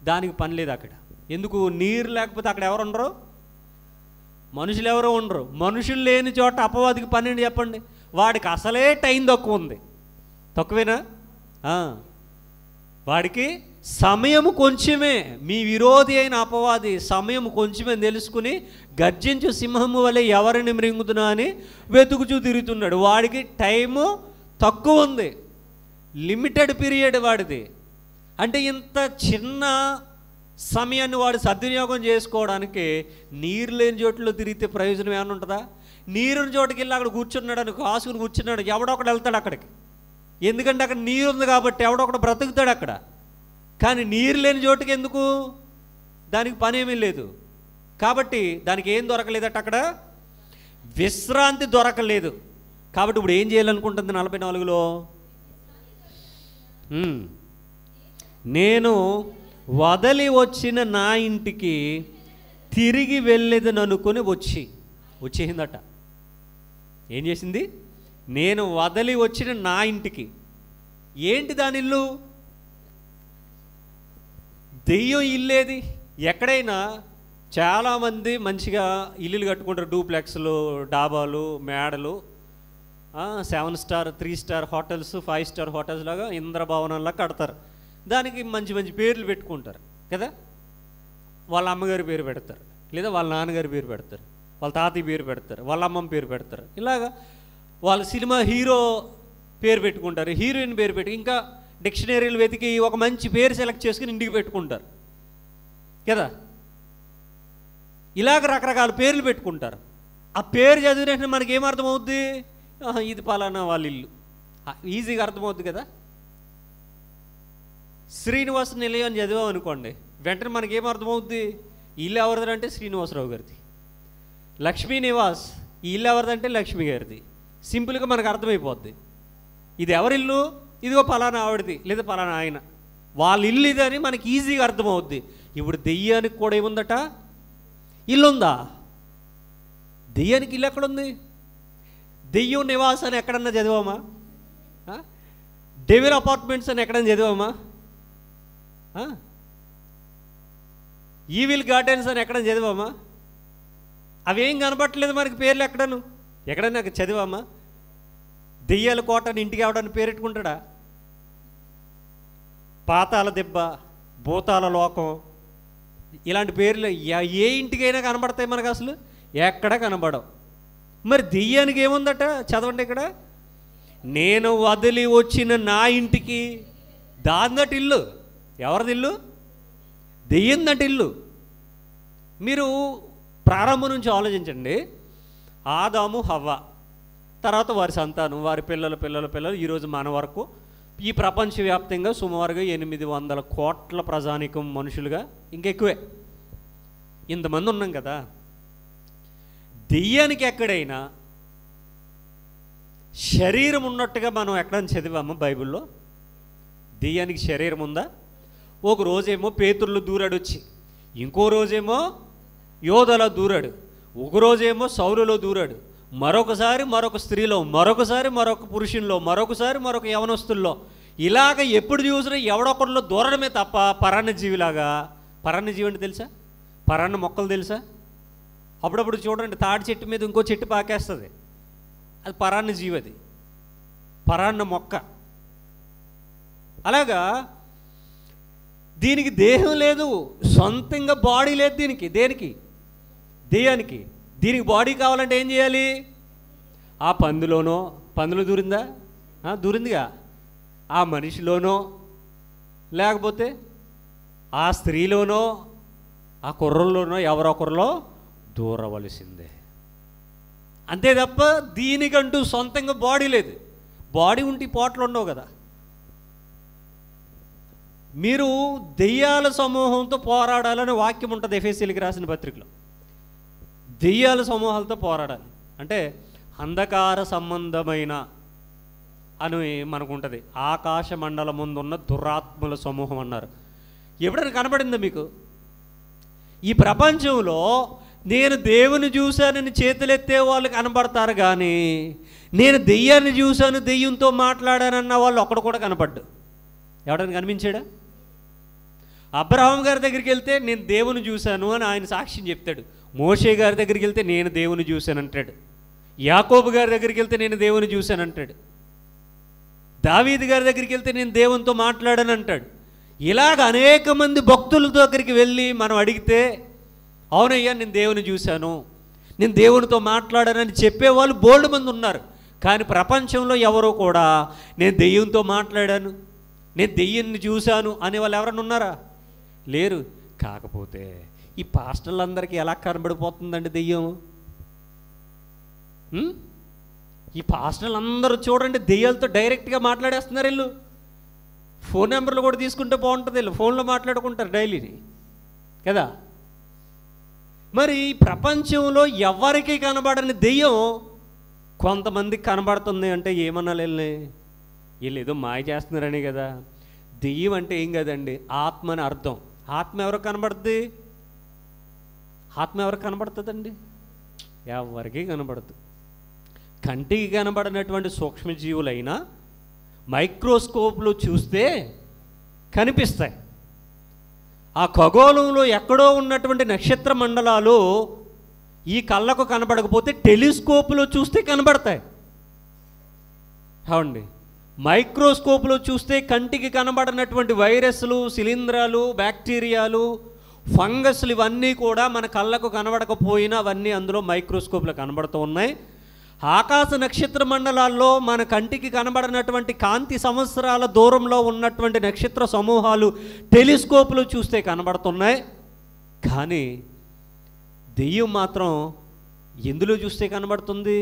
B: దానికి పని లేదు అక్కడ. ఎందుకు? నీరు లేకపోతే అక్కడ ఎవరు ఉండరు? మనుషులు ఎవరో ఉండరు. మనుషులు లేని చోట అపవాదికి పని ఏంటి చెప్పండి? వాడికి అసలే టైం తక్కువ ఉంది. తక్కువేనా? వాడికి సమయం కొంచెమే. మీ విరోధి అయిన అపవాది సమయం కొంచెమే తెలుసుకుని గర్జించు సింహము వలె ఎవరిని మృంగుతున్నా అని వెతుకుచూ తిరుగుతున్నాడు. వాడికి టైము తక్కువ ఉంది, లిమిటెడ్ పీరియడ్ వాడిది. అంటే ఇంత చిన్న సమయాన్ని వాడు సద్వినియోగం చేసుకోవడానికి నీరు లేని చోట్లలో తిరిగితే ప్రయోజనం ఏమైనా ఉంటుందా? నీరుని చోటుకి వెళ్ళి అక్కడ కూర్చున్నాడు అనుకో, కాసుకుని కూర్చున్నాడు, ఎవడొకడు వెళ్తాడు అక్కడికి. ఎందుకంటే అక్కడ నీరు ఉంది కాబట్టి ఎవడొకడు బ్రతుకుతాడు అక్కడ. కానీ నీరు లేని చోటుకి ఎందుకు? దానికి పని ఏమీ లేదు కాబట్టి దానికి ఏం దొరకలేదట, అక్కడ విశ్రాంతి దొరకలేదు. కాబట్టి ఇప్పుడు ఏం చేయాలనుకుంటుంది 44లో? నేను వదలి వచ్చిన నా ఇంటికి తిరిగి వెళ్ళేదని అనుకుని వచ్చేసిందట. ఏం చేసింది? నేను వదలి వచ్చిన నా ఇంటికి. ఏంటి దాని ఇల్లు? దెయ్యం ఇల్లేది? ఎక్కడైనా చాలామంది మంచిగా ఇల్లులు కట్టుకుంటారు, డూప్లెక్స్లు, డాబాలు, మేడలు, 7 star 3 star hotels, 5 star hotels లాగా ఇంద్రభవనంలా కడతారు. దానికి మంచి మంచి పేర్లు పెట్టుకుంటారు కదా. వాళ్ళ అమ్మగారి పేరు పెడతారు, లేదా వాళ్ళ నాన్నగారి పేరు పెడతారు, వాళ్ళ తాతయ్య పేరు పెడతారు, వాళ్ళ అమ్మమ్మ పేరు పెడతారు. ఇలాగా వాళ్ళ సినిమా హీరో పేరు పెట్టుకుంటారు, హీరోయిన్ పేరు పెట్టి, ఇంకా డిక్షనరీలు వెతికి ఒక మంచి పేరు సెలెక్ట్ చేసుకుని ఇంటికి పెట్టుకుంటారు కదా. ఇలాగ రకరకాల పేర్లు పెట్టుకుంటారు. ఆ పేరు చదివినట్టు మనకి ఏమర్థమవుద్ది? ఇది పలానా వాళ్ళ ఇల్లు, ఈజీగా అర్థమవుద్ది కదా. శ్రీనివాస నిలయం అని చదివాం అనుకోండి, వెంటనే మనకి ఏమర్థమవుద్ది? ఇల్లు ఎవరిదంటే శ్రీనివాసరావు గారిది. లక్ష్మీ నివాస్, ఈ ఇల్లు ఎవరిదంటే లక్ష్మి గారిది. సింపుల్గా మనకు అర్థమైపోద్ది. ఇది ఎవరిల్లు? ఇదిగో పలానా ఆవిడది, లేదా పలానా ఆయన, వాళ్ళ ఇల్లు ఇదని మనకి ఈజీగా అర్థమవుద్ది. ఇప్పుడు దెయ్యానికి కూడా ఏముందట? ఇల్లు ఉందా? దెయ్యానికి ఇల్లు ఎక్కడుంది? దెయ్యం నివాస్ అని ఎక్కడన్నా చదివామా? డెవిల్ అపార్ట్మెంట్స్ అని ఎక్కడన్నా చదివామా? ఈవిల్ గార్డెన్స్ అని ఎక్కడన్నా చదివామా? అవేం కనపట్టలేదు మనకి పేర్లు ఎక్కడన్నా చదివామా? దెయ్యాల కోటని ఇంటికి ఎవడని పేరెట్టుకుంటాడా? పాతాల దెబ్బ, భూతాల లోకం, ఇలాంటి పేర్లు ఏ ఇంటికైనా కనబడతాయి మనకు? అసలు ఎక్కడ కనబడవు. మరి దెయ్యానికి ఏముందట? చదవండి ఇక్కడ. నేను వదిలి వచ్చిన నా ఇంటికి, దాందట ఇల్లు. ఎవరిది ఇల్లు? దెయ్యందట ఇల్లు. మీరు ప్రారంభం నుంచి ఆలోచించండి. ఆదాము, హవ్వ, తర్వాత వారి సంతానం, వారి పిల్లలు ఈరోజు మన వరకు ఈ ప్రపంచవ్యాప్తంగా సుమారుగా 800 కోట్ల ప్రజానీకం మనుషులుగా, ఇంకెక్కువే, ఇంతమంది ఉన్నాం కదా. దెయ్యానికి ఎక్కడైనా శరీరం ఉన్నట్టుగా మనం ఎక్కడైనా చదివామా బైబిల్లో? దెయ్యానికి శరీరం ఉందా? ఒక రోజేమో పేతురులో దూరాడు వచ్చి, ఇంకో రోజేమో యోధలో దూరాడు, ఒక రోజేమో సౌలులో దూరాడు, మరొకసారి మరొక స్త్రీలో, మరొకసారి మరొక పురుషుల్లో, మరొకసారి మరొక యవనస్తుల్లో. ఇలాగ ఎప్పుడు చూసినా ఎవడొకరిలో దూరడమే తప్ప పరాన్నజీవిలాగా. పరాన్నజీవి అంటే తెలుసా? పరాన్న మొక్కలు తెలుసా? అప్పుడప్పుడు చూడండి, తాడి చెట్టు మీద ఇంకో చెట్టు పాకేస్తుంది, అది పరాన్నజీవి, అది పరాన్న మొక్క. అలాగా దీనికి దేహం లేదు, సొంతంగా బాడీ లేదు దీనికి. దేనికి? దెయ్యానికి. దీనికి బాడీ కావాలంటే ఏం చేయాలి? ఆ పందులో దూరిందా? దూరిందిగా. ఆ మనిషిలోనో, లేకపోతే ఆ స్త్రీలోనో, ఆ కుర్రల్లోనో ఎవరొకరిలో దూరవలసిందే. అంతే తప్ప దీనికంటూ సొంతంగా బాడీ లేదు. బాడీ ఉంటే పోట్లు ఉండవు కదా. మీరు దెయ్యాల సమూహంతో పోరాడాలని వాక్యం ఉంటుంది ఎఫెసీయులకు రాసిన పత్రికలో. దెయ్యాల సమూహాలతో పోరాడాలి అంటే అంధకార సంబంధమైన అని మనకు ఉంటుంది. ఆకాశ మండలం ముందు ఉన్న దురాత్మల సమూహం అన్నారు. ఎప్పుడైనా కనబడిందా మీకు? ఈ ప్రపంచంలో నేను దేవుని చూశానని చేతులెత్తే వాళ్ళు కనబడతారు, కానీ నేను దెయ్యాన్ని చూశాను, దెయ్యంతో మాట్లాడానన్న వాళ్ళు ఒక్కడు కూడా కనపడ్డు. ఎవడైనా కనిపించాడా? అబ్రహాం గారి దగ్గరికి వెళ్తే నేను దేవుని చూశాను అని ఆయన సాక్ష్యం చెప్తాడు. మోషే గారి దగ్గరికి వెళ్తే నేను దేవుని చూశాను అంటాడు. యాకోబు గారి దగ్గరికి వెళ్తే నేను దేవుని చూశాను అంటాడు. దావీదు గారి దగ్గరికి వెళ్తే నేను దేవునితో మాట్లాడాను అంటాడు. ఇలాగ అనేక మంది భక్తుల దగ్గరికి వెళ్ళి మనం అడిగితే అవునయ్యా నేను దేవుని చూశాను, నేను దేవునితో మాట్లాడానని చెప్పేవాళ్ళు బోల్డ్ మంది ఉన్నారు. కానీ ప్రపంచంలో ఎవరో కూడా నేను దెయ్యంతో మాట్లాడాను, నేను దెయ్యాన్ని చూశాను అనే వాళ్ళు ఎవరన్నా ఉన్నారా? లేరు. కాకపోతే ఈ పాస్టర్లందరికీ ఎలా కనబడిపోతుందండి దెయ్యం? ఈ పాస్టర్లందరూ చూడండి దెయ్యాలతో డైరెక్ట్గా మాట్లాడేస్తున్నారు. వీళ్ళు ఫోన్ నెంబర్లు కూడా తీసుకుంటే బాగుంటుంది, వీళ్ళు ఫోన్లో మాట్లాడుకుంటారు డైలీని కదా. మరి ఈ ప్రపంచంలో ఎవరికి కనబడని దెయ్యం కొంతమందికి కనబడుతుంది అంటే ఏమన్నా వీళ్ళు ఏదో మాయ చేస్తున్నారని కదా. దెయ్యం అంటే ఏం కదండి, ఆత్మ అని అర్థం. ఆత్మ ఎవరికి కనబడుతుంది? ఆత్మ ఎవరికి కనబడుతుందండి? ఎవరికి కనబడుతుంది. కంటికి కనబడినటువంటి సూక్ష్మజీవులైనా మైక్రోస్కోప్లో చూస్తే కనిపిస్తాయి. ఆ ఖగోళంలో ఎక్కడో ఉన్నటువంటి నక్షత్ర మండలాలు ఈ కళ్ళకు కనబడకపోతే టెలిస్కోప్లో చూస్తే కనబడతాయి. అవునండి, మైక్రోస్కోప్లో చూస్తే కంటికి కనబడినటువంటి వైరస్లు, శిలీంధ్రాలు, బ్యాక్టీరియాలు, ఫంగస్లు ఇవన్నీ కూడా మన కళ్ళకు కనబడకపోయినా అవన్నీ అందులో మైక్రోస్కోప్లో కనబడుతూ ఉన్నాయి. ఆకాశ నక్షత్ర మండలాల్లో మన కంటికి కనబడినటువంటి కాంతి సంవత్సరాల దూరంలో ఉన్నటువంటి నక్షత్ర సమూహాలు టెలిస్కోప్లో చూస్తే కనబడుతున్నాయి. కానీ దెయ్యం మాత్రం ఎందులో చూస్తే కనబడుతుంది?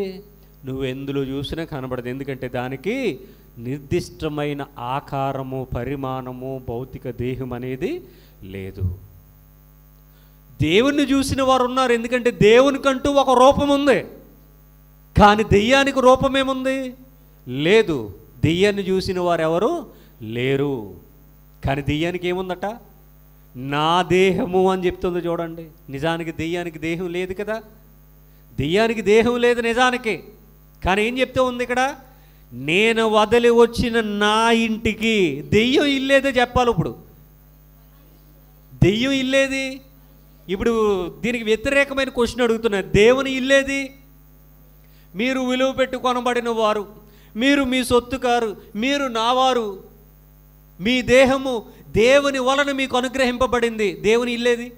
B: నువ్వు ఎందులో చూసినా కనబడదు. ఎందుకంటే దానికి నిర్దిష్టమైన ఆకారము, పరిమాణము, భౌతిక దేహం అనేది లేదు. దేవుణ్ణి చూసిన వారు ఉన్నారు, ఎందుకంటే దేవునికంటూ ఒక రూపం ఉంది. కానీ దెయ్యానికి రూపమేముంది? లేదు. దెయ్యాన్ని చూసిన వారు ఎవరు లేరు. కానీ దెయ్యానికి ఏముందట? నా దేహము అని చెప్తుంది చూడండి. నిజానికి దెయ్యానికి దేహం లేదు కదా. దెయ్యానికి దేహం లేదు నిజానికి. కానీ ఏం చెప్తే ఉంది ఇక్కడ? నేను వదిలి వచ్చిన నా ఇంటికి. దెయ్యం ఇల్లేదే చెప్పాలి. ఇప్పుడు దెయ్యం ఇల్లేది. ఇప్పుడు దీనికి వ్యతిరేకమైన క్వశ్చన్ అడుగుతున్నా. దేవుని ఇల్లేది? మీరు విలువ పెట్టి కొనబడిన వారు, మీరు మీ సొత్తు కారు, మీరు నావారు, మీ దేహము దేవుని వలన మీకు అనుగ్రహింపబడింది. దేవుని ఇల్లేది?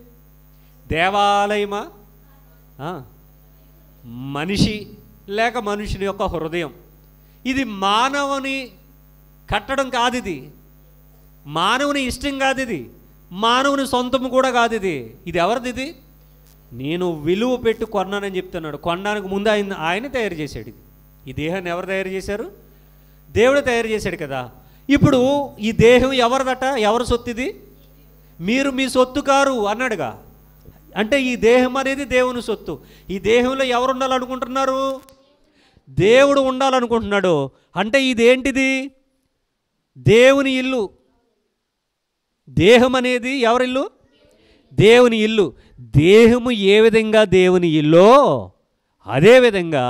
B: దేవాలయమా? మనిషి లేక మనుషుని యొక్క హృదయం. ఇది మానవుని కట్టడం కాదు. ఇది మానవుని ఇష్టం కాదు. ఇది మానవుని సొంతము కూడా కాదు. ఇది ఎవరిది? ఇది నేను విలువ పెట్టి కొన్నానని చెప్తున్నాడు. కొనడానికి ముందు ఆయన తయారు చేశాడు. ఈ దేహాన్ని ఎవరు తయారు చేశారు? దేవుడు తయారు చేశాడు కదా. ఇప్పుడు ఈ దేహం ఎవరిదట? ఎవరి సొత్తు ఇది? మీరు మీ సొత్తు కారు అన్నాడుగా. అంటే ఈ దేహం అనేది దేవుని సొత్తు. ఈ దేహంలో ఎవరు ఉండాలనుకుంటున్నారు? దేవుడు ఉండాలనుకుంటున్నాడు. అంటే ఇదేంటిది? దేవుని ఇల్లు. దేహం అనేది ఎవరిల్లు? దేవుని ఇల్లు. దేహము ఏ విధంగా దేవుని ఇల్లో అదేవిధంగా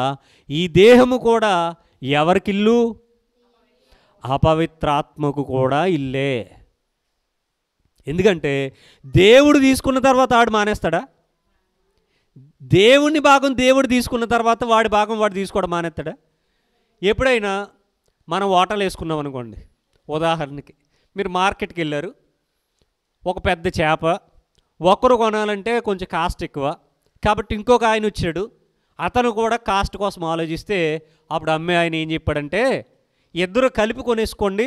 B: ఈ దేహము కూడా ఎవరికిల్లు? అపవిత్రాత్మకు కూడా ఇల్లే. ఎందుకంటే దేవుడు తీసుకున్న తర్వాత ఆడు మానేస్తాడా? దేవుని భాగం దేవుడు తీసుకున్న తర్వాత వాడి భాగం వాడు తీసుకోవడం మానేస్తాడా? ఎప్పుడైనా మనం ఓటలు వేసుకున్నాం అనుకోండి. ఉదాహరణకి మీరు మార్కెట్కి వెళ్ళారు, ఒక పెద్ద చేప ఒక్కరు కొనాలంటే కొంచెం కాస్ట్ ఎక్కువ కాబట్టి ఇంకొక ఆయన వచ్చాడు. అతను కూడా కాస్ట్ కోసం ఆలోచిస్తే అప్పుడు అమ్మే ఆయన ఏం చెప్పాడంటే, ఇద్దరు కలిపి కొనేసుకోండి,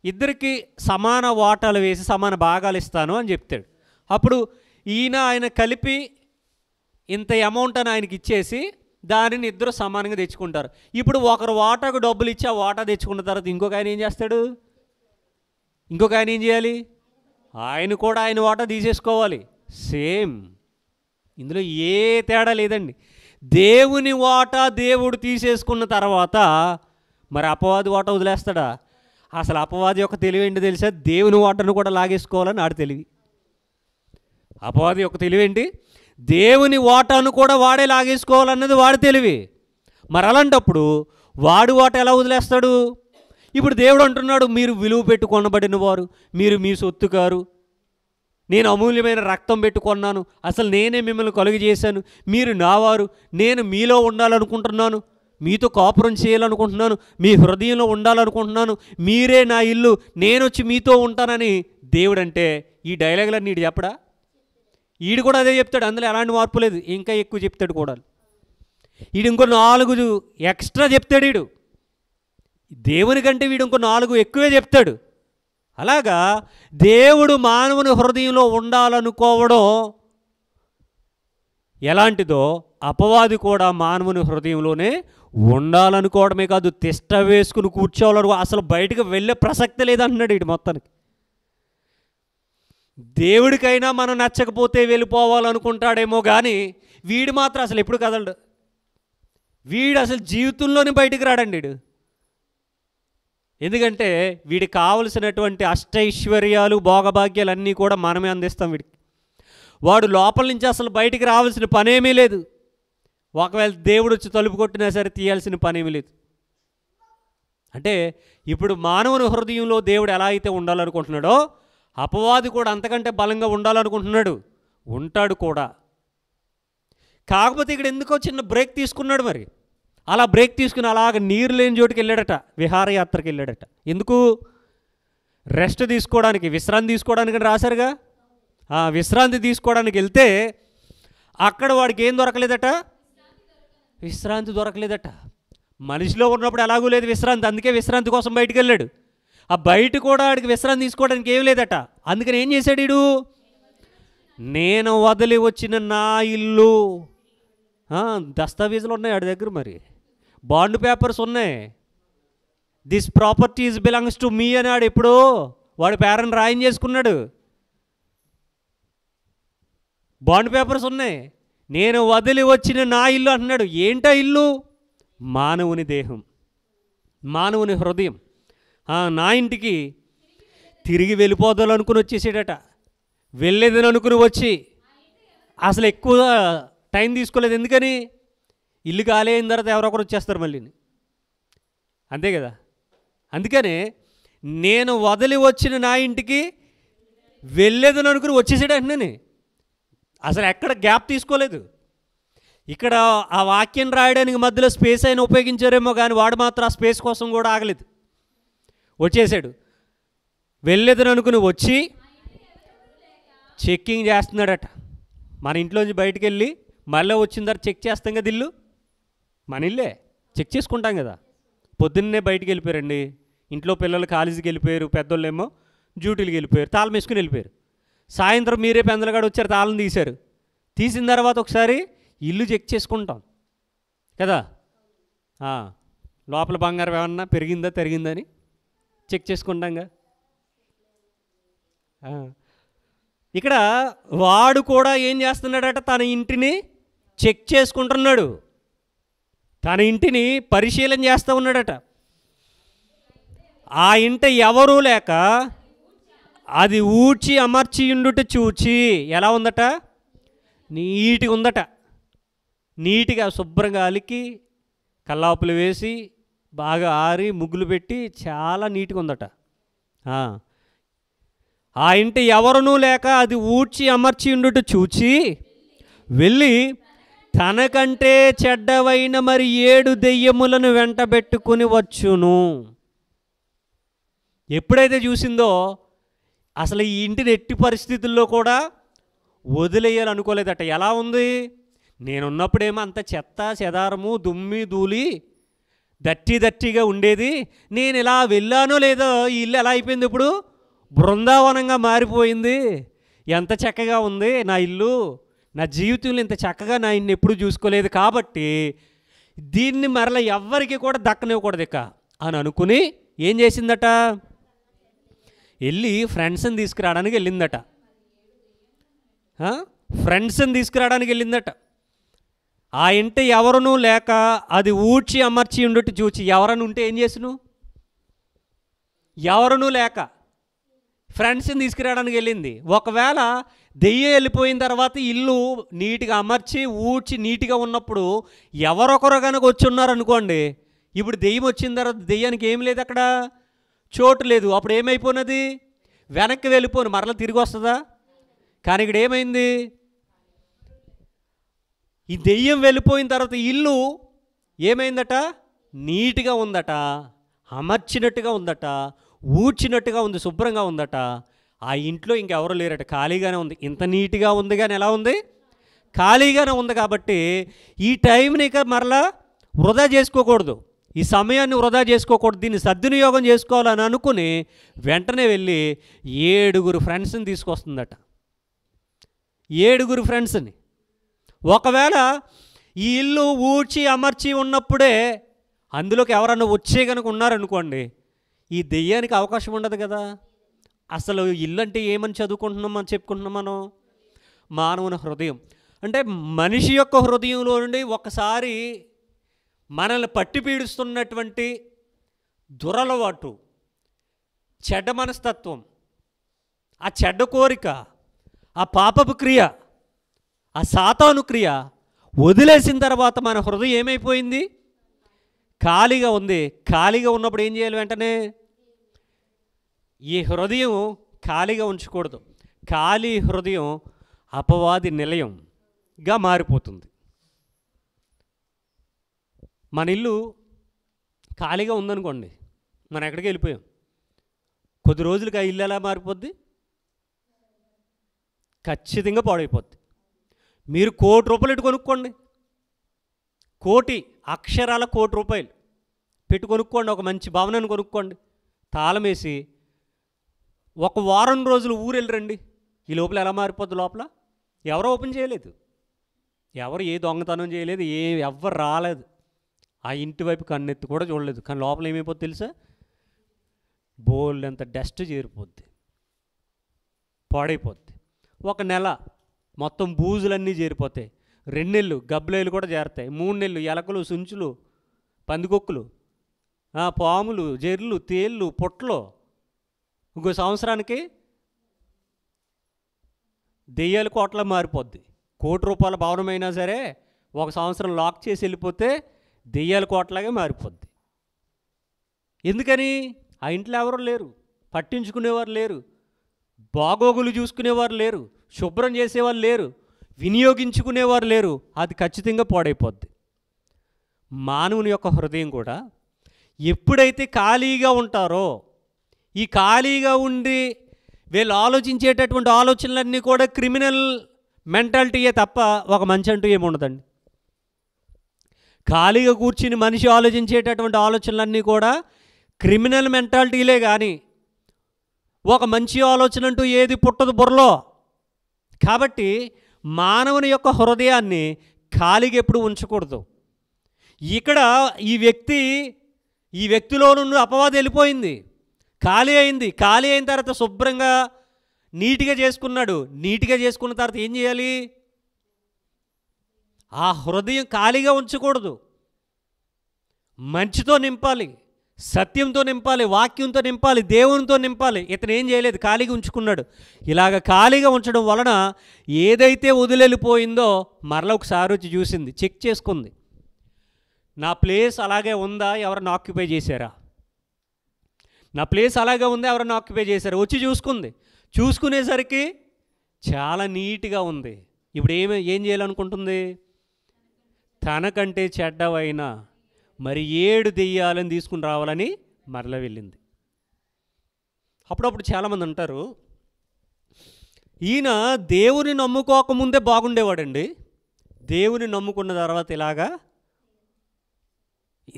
B: ఇద్దరికి సమాన వాటాలు వేసి సమాన భాగాలు ఇస్తాను అని చెప్తాడు. అప్పుడు ఆయన కలిపి ఇంత అమౌంట్ అని ఆయనకి ఇచ్చేసి దానిని ఇద్దరు సమానంగా తెచ్చుకుంటారు. ఇప్పుడు ఒకరు వాటాకు డబ్బులు ఇచ్చి ఆ వాటా తెచ్చుకున్న తర్వాత ఇంకొక ఆయన ఏం చేస్తాడు? ఇంకొక ఆయన ఏం చేయాలి? ఆయన కూడా ఆయన వాటా తీసేసుకోవాలి. సేమ్, ఇందులో ఏ తేడా లేదండి. దేవుని వాటా దేవుడు తీసేసుకున్న తర్వాత మరి అపవాది వాటా వదిలేస్తాడా? అసలు అపవాది యొక్క తెలివి ఏంటి తెలుసా? దేవుని వాటను కూడా లాగేసుకోవాలని ఆడు తెలివి. అపవాది యొక్క తెలివి ఏంటి? దేవుని వాటాను కూడా వాడే లాగేసుకోవాలన్నది వాడి తెలివి. మరి అలాంటప్పుడు వాడు వాట ఎలా వదిలేస్తాడు? ఇప్పుడు దేవుడు అంటున్నాడు, మీరు విలువ పెట్టి కొనబడిన వారు, మీరు మీ సొత్తు కారు, నేను అమూల్యమైన రక్తం పెట్టుకున్నాను, అసలు నేనే మిమ్మల్ని కలుగు చేశాను, మీరు నావారు, నేను మీలో ఉండాలనుకుంటున్నాను, మీతో కాపురం చేయాలనుకుంటున్నాను, మీ హృదయంలో ఉండాలనుకుంటున్నాను, మీరే నా ఇల్లు, నేను వచ్చి మీతో ఉంటానని దేవుడు అంటే ఈ డైలాగులన్నీ ఈడు చెప్పడా? ఈడు కూడా అదే చెప్తాడు. అందులో ఎలాంటి మార్పు లేదు, ఇంకా ఎక్కువ చెప్తాడు కూడా. వీడు ఇంకో 4 ఎక్స్ట్రా చెప్తాడు. వీడు దేవుని కంటే వీడు ఇంకో 4 ఎక్కువే చెప్తాడు. అలాగా దేవుడు మానవుని హృదయంలో ఉండాలనుకోవడం ఎలాంటిదో అపవాది కూడా మానవుని హృదయంలోనే ఉండాలనుకోవడమే కాదు, తిష్ట వేసుకుని కూర్చోవాలను, అసలు బయటకు వెళ్ళే ప్రసక్తి లేదంటున్నాడు వీడు మొత్తానికి. దేవుడికైనా మనం నచ్చకపోతే వెళ్ళిపోవాలనుకుంటాడేమో కానీ వీడు మాత్రం అసలు ఎప్పుడు కదలడు. వీడు అసలు జీవితంలోనే బయటికి రాడండి వీడు. ఎందుకంటే వీడికి కావలసినటువంటి అష్టైశ్వర్యాలు భోగభాగ్యాలు అన్నీ కూడా మనమే అందిస్తాం వీడికి. వాడు లోపల నుంచి అసలు బయటికి రావాల్సిన పనేమీ లేదు. ఒకవేళ దేవుడు వచ్చి తలుపు కొట్టినా సరే తీయాల్సిన పనేమీ లేదు. అంటే ఇప్పుడు మానవుని హృదయంలో దేవుడు ఎలా అయితే ఉండాలనుకుంటున్నాడో అపవాది కూడా అంతకంటే బలంగా ఉండాలనుకుంటున్నాడు, ఉంటాడు కూడా. కాకపోతే ఇక్కడ ఎందుకో చిన్న బ్రేక్ తీసుకున్నాడు. మరి అలా బ్రేక్ తీసుకుని అలాగ నీరు లేని చోటుకి వెళ్ళాడట, విహారయాత్రకి వెళ్ళాడట. ఎందుకు? రెస్ట్ తీసుకోవడానికి, విశ్రాంతి తీసుకోవడానికి రాశారుగా. విశ్రాంతి తీసుకోవడానికి వెళ్తే అక్కడ వాడికి ఏం దొరకలేదట? విశ్రాంతి దొరకలేదట. మనిషిలో ఉన్నప్పుడు ఎలాగూ లేదు విశ్రాంతి, అందుకే విశ్రాంతి కోసం బయటికి వెళ్ళాడు. ఆ బయట కూడా వాడికి విశ్రాంతి తీసుకోవడానికి ఏం లేదట. అందుకని ఏం చేశాడు వీడు? నేను వదిలి వచ్చిన నా ఇల్లు, దస్తావేజులు ఉన్నాయి వాడి దగ్గర, మరి బాండ్ పేపర్స్ ఉన్నాయి. This properties belongs to me అని వాడు ఎప్పుడో వాడి పేరెంట్ రాయం చేసుకున్నాడు. బాండ్ పేపర్స్ ఉన్నాయి. నేను వదిలి వచ్చిన నా ఇల్లు అంటున్నాడు. ఏంటా ఇల్లు? మానవుని దేహం, మానవుని హృదయం. నా ఇంటికి తిరిగి వెళ్ళిపోదాలనుకుని వచ్చేసాడట. వెళ్ళేదని అనుకుని వచ్చి అసలు ఎక్కువ టైం తీసుకోలేదు. ఎందుకని? ఇల్లు ఖాళీ అయిన తర్వాత ఎవరొకరు వచ్చేస్తారు మళ్ళీ, అంతే కదా. అందుకనే నేను వదిలి వచ్చిన నా ఇంటికి వెళ్ళేదని అనుకుని వచ్చేసాడంటే అసలు ఎక్కడ గ్యాప్ తీసుకోలేదు. ఇక్కడ ఆ వాక్యం రాయడానికి మధ్యలో స్పేస్ అయినా ఉపయోగించారేమో కానీ వాడు మాత్రం ఆ స్పేస్ కోసం కూడా ఆగలేదు, వచ్చేసాడు. వెళ్ళేదని అనుకుని వచ్చి చెక్కింగ్ చేస్తున్నాడట. మన ఇంట్లోంచి బయటికి వెళ్ళి మళ్ళీ వచ్చిన తర్వాత చెక్ చేస్తాం కదా, ఇల్లు మన ఇల్లే చెక్ చేసుకుంటాం కదా. పొద్దున్నే బయటికి వెళ్ళిపోయారండి, ఇంట్లో పిల్లలు కాలేజీకి వెళ్ళిపోయారు, పెద్దోళ్ళేమో డ్యూటీలకు వెళ్ళిపోయారు, తాళం వేసుకుని వెళ్ళిపోయారు. సాయంత్రం మీరే పెందలగాడు వచ్చారు, తాళం తీశారు. తీసిన తర్వాత ఒకసారి ఇల్లు చెక్ చేసుకుంటాం కదా, లోపల బంగారం ఏమన్నా పెరిగిందా తరిగిందని చెక్ చేసుకుంటాంగా. ఇక్కడ వాడు కూడా ఏం చేస్తున్నాడట? తన ఇంటిని చెక్ చేసుకుంటున్నాడు, తన ఇంటిని పరిశీలన చేస్తూ ఉన్నాడట. ఆ ఇంట ఎవరూ లేక అది ఊడ్చి అమర్చి ఉండుట చూచి ఎలా ఉందట? నీట్గా ఉందట. నీట్గా శుభ్రంగా అలికి కల్లాపులు వేసి బాగా ఆరి ముగ్గులు పెట్టి చాలా నీట్గా ఉందట. ఆ ఇంటి ఎవరునూ లేక అది ఊడ్చి అమర్చి ఉండుట చూచి వెళ్ళి తనకంటే చెడ్డవైన మరి 7 దెయ్యములను వెంటబెట్టుకుని వచ్చును. ఎప్పుడైతే చూసిందో అసలు ఈ ఇంటిని ఎట్టి పరిస్థితుల్లో కూడా వదిలేయాలనుకోలేదట. ఎలా ఉంది? నేనున్నప్పుడేమో అంత చెత్త చెదారము దుమ్మి ధూళి దట్టిగా ఉండేది. నేను ఇలా వెళ్ళానో లేదో ఈ ఇల్లు ఎలా అయిపోయింది, ఇప్పుడు బృందావనంగా మారిపోయింది. ఎంత చక్కగా ఉంది నా ఇల్లు, నా జీవితంలో ఇంత చక్కగా నా ఇల్లు ఎప్పుడు చూసుకోలేదు, కాబట్టి దీన్ని మరలా ఎవ్వరికి కూడా దక్కనివ్వకూడదు ఇక అని అనుకుని ఏం చేసిందట? వెళ్ళి ఫ్రెండ్స్ని తీసుకురావడానికి వెళ్ళిందట. ఫ్రెండ్స్ని తీసుకురావడానికి వెళ్ళిందట. ఆ ఇంట ఎవరునూ లేక అది ఊడ్చి అమర్చి ఉండటి చూచి, ఎవరని ఉంటే ఏం చేసును, ఎవరునూ లేక ఫ్రెండ్స్ని తీసుకురావడానికి వెళ్ళింది. ఒకవేళ దెయ్యం వెళ్ళిపోయిన తర్వాత ఇల్లు నీట్గా అమర్చి ఊడ్చి నీట్గా ఉన్నప్పుడు ఎవరొకరు కనుక వచ్చి ఉన్నారనుకోండి, ఇప్పుడు దెయ్యం వచ్చిన తర్వాత దెయ్యానికి ఏం లేదు, అక్కడ చోటు లేదు. అప్పుడు ఏమైపోయినది, వెనక్కి వెళ్ళిపోను, మరలా తిరిగి వస్తుందా? కానీ ఇక్కడ ఏమైంది, ఈ దెయ్యం వెళ్ళిపోయిన తర్వాత ఇల్లు ఏమైందట, నీట్గా ఉందట, అమర్చినట్టుగా ఉందట, ఊడ్చినట్టుగా ఉంది, శుభ్రంగా ఉందట. ఆ ఇంట్లో ఇంకెవరు లేరట, ఖాళీగానే ఉంది. ఇంత నీట్గా ఉంది కానీ ఎలా ఉంది, ఖాళీగానే ఉంది. కాబట్టి ఈ టైంని ఇక మరలా వృధా చేసుకోకూడదు, ఈ సమయాన్ని వృధా చేసుకోకూడదు, దీన్ని సద్వినియోగం చేసుకోవాలని అనుకుని వెంటనే వెళ్ళి 7 ఫ్రెండ్స్ని తీసుకొస్తుందట. 7 ఫ్రెండ్స్ని. ఒకవేళ ఈ ఇల్లు ఊడ్చి అమర్చి ఉన్నప్పుడే అందులోకి ఎవరన్నా వచ్చే కనుక ఉన్నారనుకోండి, ఈ దెయ్యానికి అవకాశం ఉండదు కదా. అసలు ఇల్లు అంటే ఏమని చదువుకుంటున్నాం, మనం చెప్పుకుంటున్నాం, మనం మానవుని హృదయం. అంటే మనిషి యొక్క హృదయంలో నుండి ఒకసారి మనల్ని పట్టి పీడిస్తున్నటువంటి దురలవాటు, చెడ్డ మనస్తత్వం, ఆ చెడ్డ కోరిక, ఆ పాపపు క్రియ, ఆ సాతాను క్రియ వదిలేసిన తర్వాత మన హృదయం ఏమైపోయింది, ఖాళీగా ఉంది. ఖాళీగా ఉన్నప్పుడు ఏం చేయాలి, వెంటనే ఈ హృదయం ఖాళీగా ఉంచకూడదు. ఖాళీ హృదయం అపవాది నిలయంగా మారిపోతుంది. మన ఇల్లు ఖాళీగా ఉందనుకోండి, మనం ఎక్కడికి వెళ్ళిపోయాం, కొద్ది రోజులకి ఆ ఇల్లు ఎలా మారిపోద్ది, ఖచ్చితంగా పాడైపోద్ది. మీరు ₹1,00,00,000 పెట్టి కొనుక్కోండి, అక్షరాల ₹1,00,00,000 పెట్టి కొనుక్కోండి, ఒక మంచి భవనాన్ని కొనుక్కోండి, తాళం వేసి ఒక వారం రోజులు ఊరు వెళ్ళరండి, ఈ లోపల ఎలా మారిపోద్ది, లోపల ఎవరో ఓపెన్ చేయలేదు, ఎవరు ఏ దొంగతనం చేయలేదు, ఎవ్వరు రాలేదు, ఆ ఇంటి వైపు కన్నెత్తి కూడా చూడలేదు, కానీ లోపల ఏమైపోద్ది తెలుసా, బోల్డ్ అంత డస్ట్ చేరిపోద్ది, పాడైపోద్ది. 1 నెల మొత్తం బూజులన్నీ చేరిపోతాయి, 2 నెలలు గబ్బలేలు కూడా చేరుతాయి, 3 నెలలు ఎలకలు, సుంచులు, పందికొక్కులు, పాములు, జెర్లు, తేళ్ళు, పుట్టలు. ఇంకో సంవత్సరానికి దెయ్యాల కోటలా మారిపోద్ది. ₹1,00,00,000 భవనమైనా సరే 1 సంవత్సరం లాక్ చేసి వెళ్ళిపోతే దెయ్యాల కోటలాగే మారిపోద్ది. ఎందుకని, ఆ ఇంట్లో ఎవరు లేరు, పట్టించుకునేవారు లేరు, బాగోగులు చూసుకునేవారు లేరు, శుభ్రం చేసేవారు లేరు, వినియోగించుకునేవారు లేరు, అది ఖచ్చితంగా పాడైపోద్ది. మానవుని యొక్క హృదయం కూడా ఎప్పుడైతే ఖాళీగా ఉంటారో, ఈ ఖాళీగా ఉండి వీళ్ళు ఆలోచించేటటువంటి ఆలోచనలన్నీ కూడా క్రిమినల్ మెంటాలిటీయే తప్ప ఒక మంచి అంటూ ఏముండదండి. ఖాళీగా కూర్చుని మనిషి ఆలోచించేటటువంటి ఆలోచనలన్నీ కూడా క్రిమినల్ మెంటాలిటీలే కానీ ఒక మంచి ఆలోచన అంటూ ఏది పుట్టదు బుర్రలో. కాబట్టి మానవుని యొక్క హృదయాన్ని ఖాళీగా ఎప్పుడు ఉంచకూడదు. ఇక్కడ ఈ వ్యక్తిలో నుండి అపవాదం వెళ్ళిపోయింది, ఖాళీ అయింది. ఖాళీ అయిన తర్వాత శుభ్రంగా నీట్గా చేసుకున్నాడు. నీట్గా చేసుకున్న తర్వాత ఏం చేయాలి, ఆ హృదయం ఖాళీగా ఉంచకూడదు, మంచితో నింపాలి, సత్యంతో నింపాలి, వాక్యంతో నింపాలి, దేవునితో నింపాలి. ఇతను ఏం చేయలేదు, ఖాళీగా ఉంచుకున్నాడు. ఇలాగ ఖాళీగా ఉంచడం వలన ఏదైతే వదిలిపోయిందో మరలా ఒకసారి వచ్చి చూసింది, చెక్ చేసుకుంది, నా ప్లేస్ అలాగే ఉందా, ఎవరైనా ఆక్యుపై చేశారా, నా ప్లేస్ అలాగే ఉందా, ఎవరైనా ఆక్యుపై చేశారా, వచ్చి చూసుకుంది. చూసుకునేసరికి చాలా నీట్గా ఉంది. ఇప్పుడు ఏం చేయాలనుకుంటుంది, తనకంటే చెడ్డవైన మరి 7 దెయ్యాలను తీసుకుని రావాలని మరలా వెళ్ళింది. అప్పుడప్పుడు చాలామంది అంటారు, ఈయన దేవుని నమ్ముకోకముందే బాగుండేవాడండి, దేవుని నమ్ముకున్న తర్వాత ఇలాగా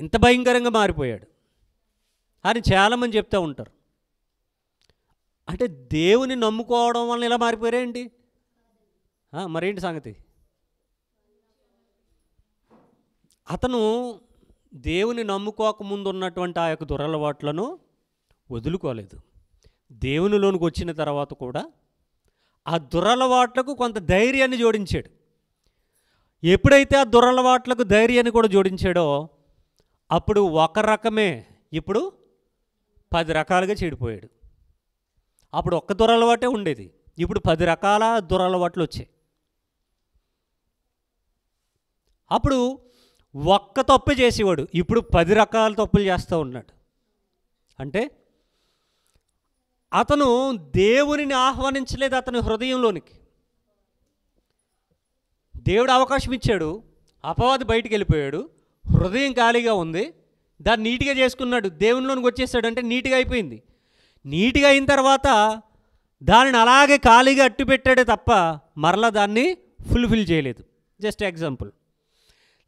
B: ఇంత భయంకరంగా మారిపోయాడు అని చాలామంది చెప్తూ ఉంటారు. అంటే దేవుని నమ్ముకోవడం వల్ల ఇలా మారిపోయారేంటి, మరేంటి సంగతి? అతను దేవుని నమ్ముకోకముందు ఉన్నటువంటి ఆ యొక్క దురలవాట్లను వదులుకోలేదు. దేవునిలోనికి వచ్చిన తర్వాత కూడా ఆ దురలవాట్లకు కొంత ధైర్యాన్ని జోడించాడు. ఎప్పుడైతే ఆ దురలవాట్లకు ధైర్యాన్ని కూడా జోడించాడో అప్పుడు ఒక రకమే ఇప్పుడు 10 రకాలుగా చెడిపోయాడు. అప్పుడు ఒక్క దురలవాటే ఉండేది, ఇప్పుడు 10 రకాల దురలవాట్లు వచ్చాయి. అప్పుడు ఒక్క తప్పు చేసేవాడు, ఇప్పుడు 10 రకాల తప్పులు చేస్తూ ఉన్నాడు. అంటే అతను దేవునిని ఆహ్వానించలేదు అతని హృదయంలోనికి. దేవుడు అవకాశం ఇచ్చాడు, అపవాది బయటికి వెళ్ళిపోయాడు, హృదయం ఖాళీగా ఉంది, దాన్ని నీట్గా చేసుకున్నాడు, దేవునిలోనికి వచ్చేసాడు. అంటే నీట్గా అయిపోయింది. నీట్గా అయిన తర్వాత దానిని అలాగే ఖాళీగా అట్టు పెట్టాడే తప్ప మరలా దాన్ని ఫుల్ఫిల్ చేయలేదు. జస్ట్ ఎగ్జాంపుల్,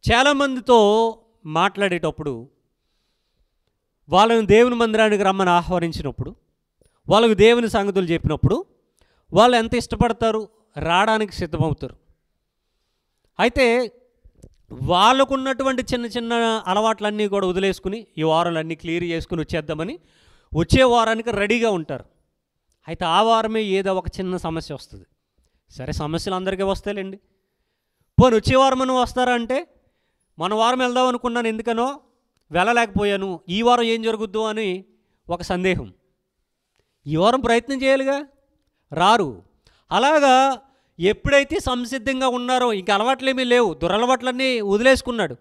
B: చాలామందితో మాట్లాడేటప్పుడు వాళ్ళని దేవుని మందిరానికి రమ్మని ఆహ్వానించినప్పుడు, వాళ్ళకు దేవుని సంగతులు చెప్పినప్పుడు వాళ్ళు ఎంత ఇష్టపడతారు, రావడానికి సిద్ధమవుతారు. అయితే వాళ్ళకున్నటువంటి చిన్న చిన్న అలవాట్లన్నీ కూడా వదిలేసుకుని ఈ వారాలన్నీ క్లియర్ చేసుకుని వచ్చేద్దామని వచ్చే వారానికి రెడీగా ఉంటారు. అయితే ఆ వారమే ఏదో ఒక చిన్న సమస్య వస్తుంది. సరే, సమస్యలు అందరికీ వస్తాయిలేండి. పోనీ వచ్చే వారం మనం వస్తారా అంటే, మన వారం వెళ్దాం అనుకున్నాను, ఎందుకనో వెళ్ళలేకపోయాను, ఈ వారం ఏం జరుగుద్దు అని ఒక సందేహం. ఈ వారం ప్రయత్నం చేయాలిగా, రారు. అలాగా ఎప్పుడైతే సంసిద్ధంగా ఉన్నారో ఇంక అలవాట్లేమీ లేవు, దురలవాట్లన్నీ వదిలేసుకున్నాడు.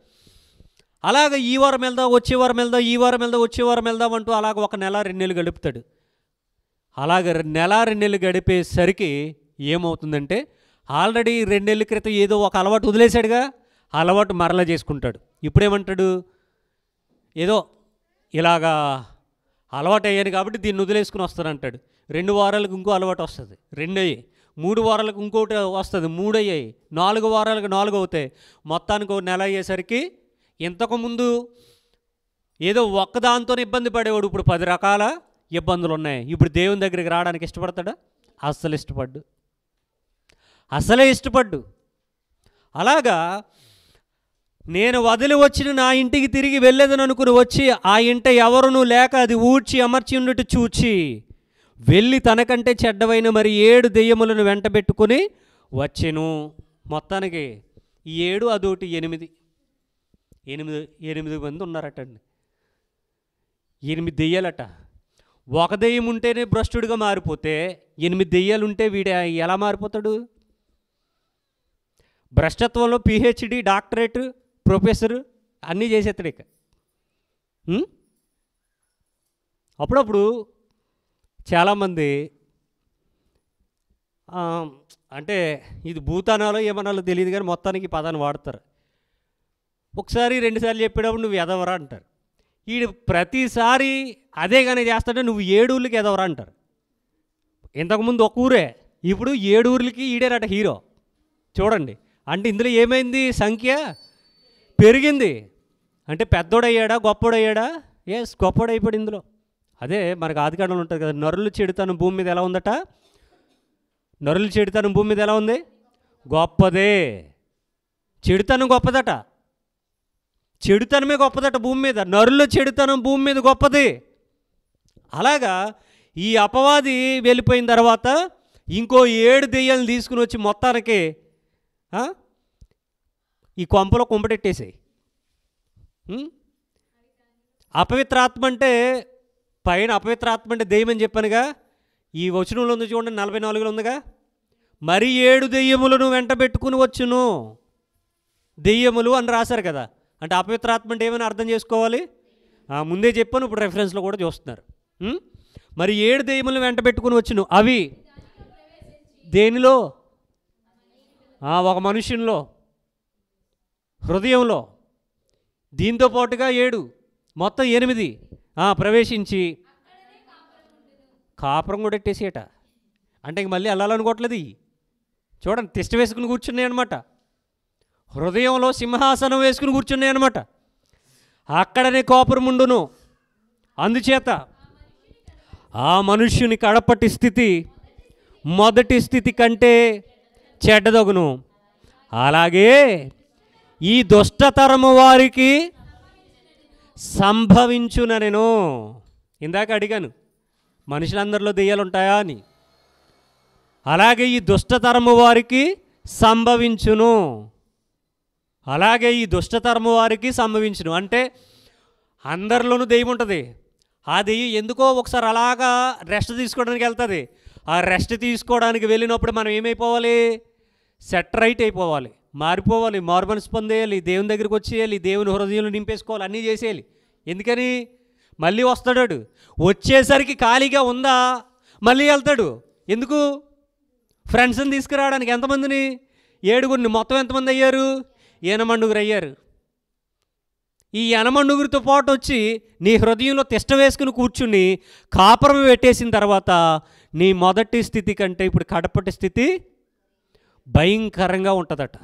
B: అలాగ ఈ వారం వెళ్దాం, వచ్చే వారం వెళ్దాం, ఈ వారం వెళ్దాం, వచ్చే వారం వెళ్దాం అంటూ అలాగ 1 నెల 2 నెలలు గడుపుతాడు. అలాగ 1 నెల 2 నెలలు గడిపేసరికి ఏమవుతుందంటే, ఆల్రెడీ 2 నెలల క్రితం ఏదో ఒక అలవాటు వదిలేశాడుగా, అలవాటు మరలా చేసుకుంటాడు. ఇప్పుడేమంటాడు, ఏదో ఇలాగా అలవాటు అయ్యాను కాబట్టి దీన్ని వదిలేసుకుని వస్తానంటాడు. 2 వారాలకు ఇంకో అలవాటు వస్తుంది, 2 అయ్యాయి. 3 వారాలకు ఇంకోటి వస్తుంది, 3 అయ్యాయి. 4 వారాలకు 4 అవుతాయి. మొత్తానికి 1 నెల అయ్యేసరికి ఇంతకుముందు ఏదో ఒక్కదాంతో ఇబ్బంది పడేవాడు, ఇప్పుడు 10 రకాల ఇబ్బందులు ఉన్నాయి. ఇప్పుడు దేవుని దగ్గరికి రావడానికి ఇష్టపడతాడా? అస్సలు ఇష్టపడ్డు. అలాగా నేను వదిలి వచ్చిన నా ఇంటికి తిరిగి వెళ్ళేదని అనుకుని వచ్చి ఆ ఇంట ఎవరునూ లేక అది ఊడ్చి అమర్చి ఉన్నట్టు చూచి వెళ్ళి తనకంటే చెడ్డవైన మరి 7 దెయ్యములను వెంటబెట్టుకుని వచ్చెను. మొత్తానికి 7 అదొకటి 8 మంది ఉన్నారటండి. 8 దెయ్యాలట. ఒక దెయ్యం ఉంటేనే భ్రష్టుడిగా మారిపోతే 8 దెయ్యాలు ఉంటే వీడు ఎలా మారిపోతాడు? భ్రష్టత్వంలో పిహెచ్డి, డాక్టరేట్, ప్రొఫెసర్ అన్నీ చేసేస్తాడు ఇక. అప్పుడప్పుడు చాలామంది అంటే ఇది భూతానాలో ఏమనాలో తెలియదు కానీ మొత్తానికి ఈ పదాన్ని వాడతారు. ఒకసారి 2 సార్లు చెప్పేటప్పుడు నువ్వు ఎదవరా అంటారు. వీడు ప్రతిసారి అదే కానీ చేస్తాడే, నువ్వు 7 ఊర్లకి ఎదవరా అంటారు. ఇంతకుముందు ఒక ఊరే, ఇప్పుడు 7 ఊర్లకి ఈడేనట హీరో. చూడండి, అంటే ఇందులో ఏమైంది? సంఖ్య పెరిగింది. అంటే పెద్దోడయ్యాడా, గొప్పోడయ్యాడా? ఎస్, గొప్పోడైపోయాడు ఇందులో. అదే మనకు ఆదికాండంలో ఉంటుంది కదా, నరులు చెడుతనం భూమి మీద ఎలా ఉందట? నరులు చెడుతనం భూమి మీద ఎలా ఉంది? గొప్పదే. చెడుతనం గొప్పదట, చెడుతనమే గొప్పదట భూమి మీద. నరులు చెడుతనం భూమి మీద గొప్పది. అలాగా ఈ అపవాది వెళ్ళిపోయిన తర్వాత ఇంకో 7 దెయ్యాలను తీసుకుని వచ్చి మొత్తానికి ఈ కొంపలో కుంపటెట్టేసాయి. అపవిత్రాత్మ అంటే పైన అపవిత్రాత్మ అంటే దెయ్యం అని చెప్పానుగా. ఈ వచనంలో ఉంది చూడండి, 44లో ఉందిగా, మరి 7 దెయ్యములను వెంట పెట్టుకుని వచ్చును. దెయ్యములు అని రాశారు కదా, అంటే అపవిత్రాత్మ అంటే ఏమైనా అర్థం చేసుకోవాలి. ముందే చెప్పాను, ఇప్పుడు రెఫరెన్స్లో కూడా చూస్తున్నారు. మరి 7 దెయ్యములను వెంట పెట్టుకుని వచ్చును. అవి దేనిలో? ఒక మనుషుల్లో హృదయంలో. దీంతో పాటుగా 7 మొత్తం 8 ప్రవేశించి కాపురం కూడా ఎట్టేసేట. అంటే ఇంక మళ్ళీ వెళ్ళాలనుకోవట్లేదు. చూడండి, తిష్ట వేసుకుని కూర్చున్నాయి అనమాట. హృదయంలో సింహాసనం వేసుకుని కూర్చున్నాయి అనమాట. అక్కడనే కాపురం ఉండును. అందుచేత ఆ మనుష్యుని కడపటి స్థితి మొదటి స్థితి కంటే చెడ్డదగును. అలాగే ఈ దుష్టతరము వారికి సంభవించున. నేను ఇందాక అడిగాను, మనుషులందరిలో దెయ్యాలు ఉంటాయా అని. అలాగే ఈ దుష్టతరము వారికి సంభవించును. అలాగే ఈ దుష్టతరము వారికి సంభవించును అంటే అందరిలోనూ దెయ్యం ఉంటుంది. ఆ దెయ్యం ఎందుకో ఒకసారి అలాగా రెస్ట్ తీసుకోవడానికి వెళ్తుంది. ఆ రెస్ట్ తీసుకోవడానికి వెళ్ళినప్పుడు మనం ఏమైపోవాలి? సెట్ రైట్ అయిపోవాలి, మారిపోవాలి, మారు మనసు పొందేయాలి, దేవుని దగ్గరికి వచ్చేయాలి, దేవుని హృదయంలో నింపేసుకోవాలి, అన్నీ చేసేయాలి. ఎందుకని? మళ్ళీ వస్తాడు. వచ్చేసరికి ఖాళీగా ఉందా? మళ్ళీ వెళ్తాడు. ఎందుకు? ఫ్రెండ్స్ని తీసుకురావడానికి. ఎంతమందిని? 7 మొత్తం ఎంతమంది అయ్యారు? 8 అయ్యారు. ఈ 8 పాటు వచ్చి నీ హృదయంలో తిష్ట వేసుకుని కూర్చుని కాపురం పెట్టేసిన తర్వాత నీ మొదటి స్థితి కంటే ఇప్పుడు కడపటి స్థితి భయంకరంగా ఉంటుందట.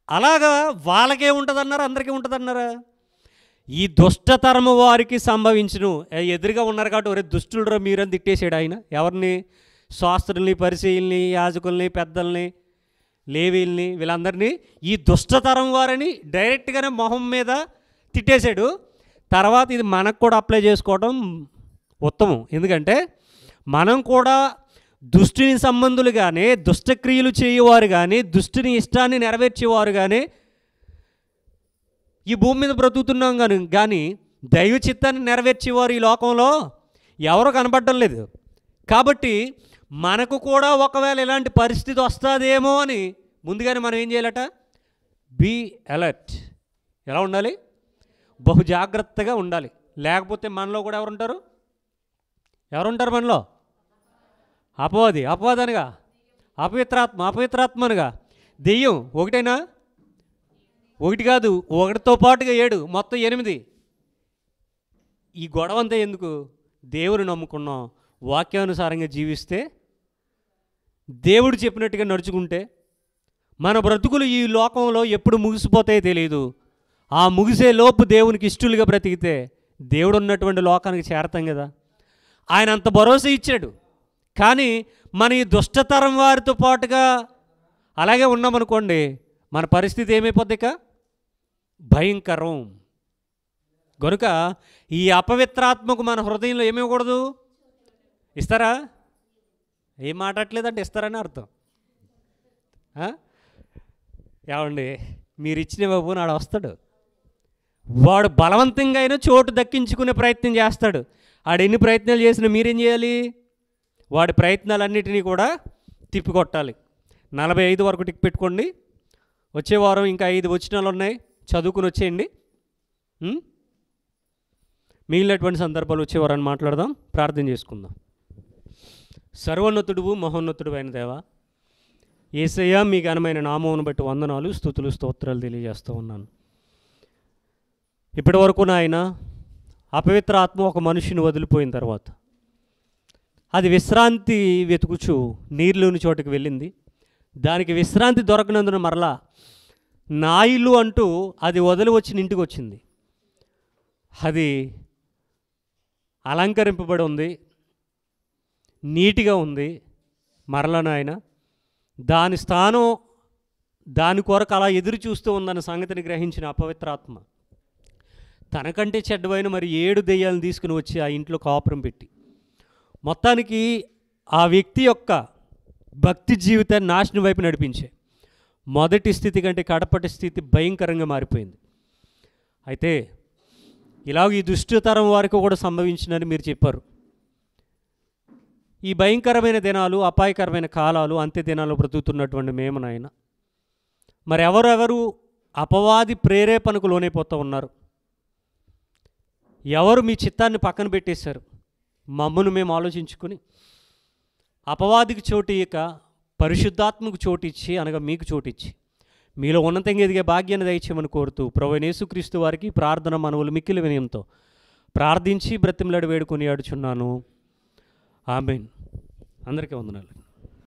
B: అలాగా వాళ్ళకే ఉంటుందన్నారా? అందరికీ ఉంటుందన్నారా? ఈ దుష్టతరము వారికి సంభవించును. ఎదురుగా ఉన్నారు కాబట్టి ఒరే దుష్టులరా మీరని తిట్టేసాడు ఆయన. ఎవరిని? శాస్త్రుల్ని, పరిచయుల్ని, యాజకుల్ని, పెద్దల్ని, లేవీల్ని, వీళ్ళందరినీ ఈ దుష్టతరం వారని డైరెక్ట్గానే మొహం మీద తిట్టేశాడు. తర్వాత ఇది మనకు కూడా అప్లై చేసుకోవడం ఉత్తమం. ఎందుకంటే మనం కూడా దుష్టుని సంబంధులుగానే, దుష్టక్రియలు చేయవారు కానీ, దుష్టుని ఇష్టాన్ని నెరవేర్చేవారు కానీ ఈ భూమి మీద బ్రతుకుతున్నాం కానీ దైవ చిత్తాన్ని నెరవేర్చేవారు ఈ లోకంలో ఎవరు కనపడడం లేదు. కాబట్టి మనకు కూడా ఒకవేళ ఇలాంటి పరిస్థితి వస్తుందేమో అని ముందుగానే మనం ఏం చేయాలట? Be alert. ఎలా ఉండాలి? బహు జాగ్రత్తగా ఉండాలి. లేకపోతే మనలో కూడా ఎవరుంటారు మనలో? అపవాది అనగా అపవిత్రాత్మ అనగా దెయ్యం. ఒకటేనా? ఒకటి కాదు, ఒకటితో పాటుగా 7, మొత్తం 8. ఈ గొడవ అంతా ఎందుకు? దేవుని నమ్ముకున్నాం, వాక్యానుసారంగా జీవిస్తే, దేవుడు చెప్పినట్టుగా నడుచుకుంటే మన బ్రతుకులు ఈ లోకంలో ఎప్పుడు ముగిసిపోతాయో తెలియదు. ఆ ముగిసే లోపు దేవునికి ఇష్టలుగా బ్రతికితే దేవుడు ఉన్నటువంటి లోకానికి చేరతాం కదా. ఆయన అంత భరోసా ఇచ్చాడు. కానీ మన ఈ దుష్టతరం వారితో పాటుగా అలాగే ఉన్నామనుకోండి, మన పరిస్థితి ఏమైపోద్ది? ఇక భయంకరం. కనుక ఈ అపవిత్రాత్మకు మన హృదయంలో ఏమివ్వకూడదు? ఇస్తారా? ఏం మాట్లాడలేదంటే ఇస్తారని అర్థం. ఏమండి, మీరు ఇచ్చిన బాబు నాడు వస్తాడు. వాడు బలవంతంగా అయినా చోటు దక్కించుకునే ప్రయత్నం చేస్తాడు. ఆడు ఎన్ని ప్రయత్నాలు చేసినా మీరేం చేయాలి? వాడి ప్రయత్నాలన్నిటినీ కూడా తిప్పికొట్టాలి. 45 వరకు టిక్ పెట్టుకోండి. వచ్చే వారం ఇంకా 5 వచనాలు ఉన్నాయి, చదువుకుని వచ్చేయండి. మిగిలినటువంటి సందర్భాలు వచ్చే వారాన్ని మాట్లాడదాం. ప్రార్థన చేసుకుందాం. సర్వోన్నతుడు మహోన్నతుడు అయిన దేవా, యేసయ్య మీ ఘనమైన నామమును బట్టి వందనాలు, స్తుతులు, స్తోత్రాలు తెలియజేస్తూ ఉన్నాను. ఇప్పటి వరకు నాయన అపవిత్ర ఆత్మ ఒక మనిషిని వదిలిపోయిన తర్వాత అది విశ్రాంతి వెతుకుచు నీరులోని చోటుకు వెళ్ళింది. దానికి విశ్రాంతి దొరకనందున మరలా నా ఇల్లు అంటూ అది వదిలి వచ్చిన ఇంటికి వచ్చింది. అది అలంకరింపబడి ఉంది, నీట్గా ఉంది. మరలా నాయన దాని స్థానం దాని కొరకు అలా ఎదురు చూస్తూ ఉందన్న సంగతిని గ్రహించిన అపవిత్రాత్మ తనకంటే చెడ్డవైన మరి 7 దెయ్యాలను తీసుకుని వచ్చి ఆ ఇంట్లో కాపురం పెట్టి మొత్తానికి ఆ వ్యక్తి యొక్క భక్తి జీవితాన్ని నాశనం వైపు నడిపించే మొదటి స్థితి కంటే కడపటి స్థితి భయంకరంగా మారిపోయింది. అయితే ఇలాగ ఈ దుష్టతరం వారికి కూడా సంభవించిందని మీరు చెప్పారు. ఈ భయంకరమైన దినాలు, అపాయకరమైన కాలాలు, అంత్య దినాలు బ్రతుకుతున్నటువంటి మేము నాయన, మరి ఎవరెవరు అపవాది ప్రేరేపణకు లోనైపోతూ ఉన్నారు? ఎవరు మీ చిత్తాన్ని పక్కన పెట్టేశారు? మమ్మను మేము ఆలోచించుకుని అపవాదికి చోటు ఇక పరిశుద్ధాత్మకు చోటిచ్చి, అనగా మీకు చోటిచ్చి మీలో ఉన్నతంగా ఎదిగే భాగ్యాన్ని దయచేయమని కోరుతూ ప్రభువైన యేసుక్రీస్తు వారికి ప్రార్థన మనవులు మిక్కిలి వినయంతో ప్రార్థించి బ్రతిమలాడి వేడుకొని ఆడుచున్నాను. ఆమేన్. అందరికీ వందనాలు.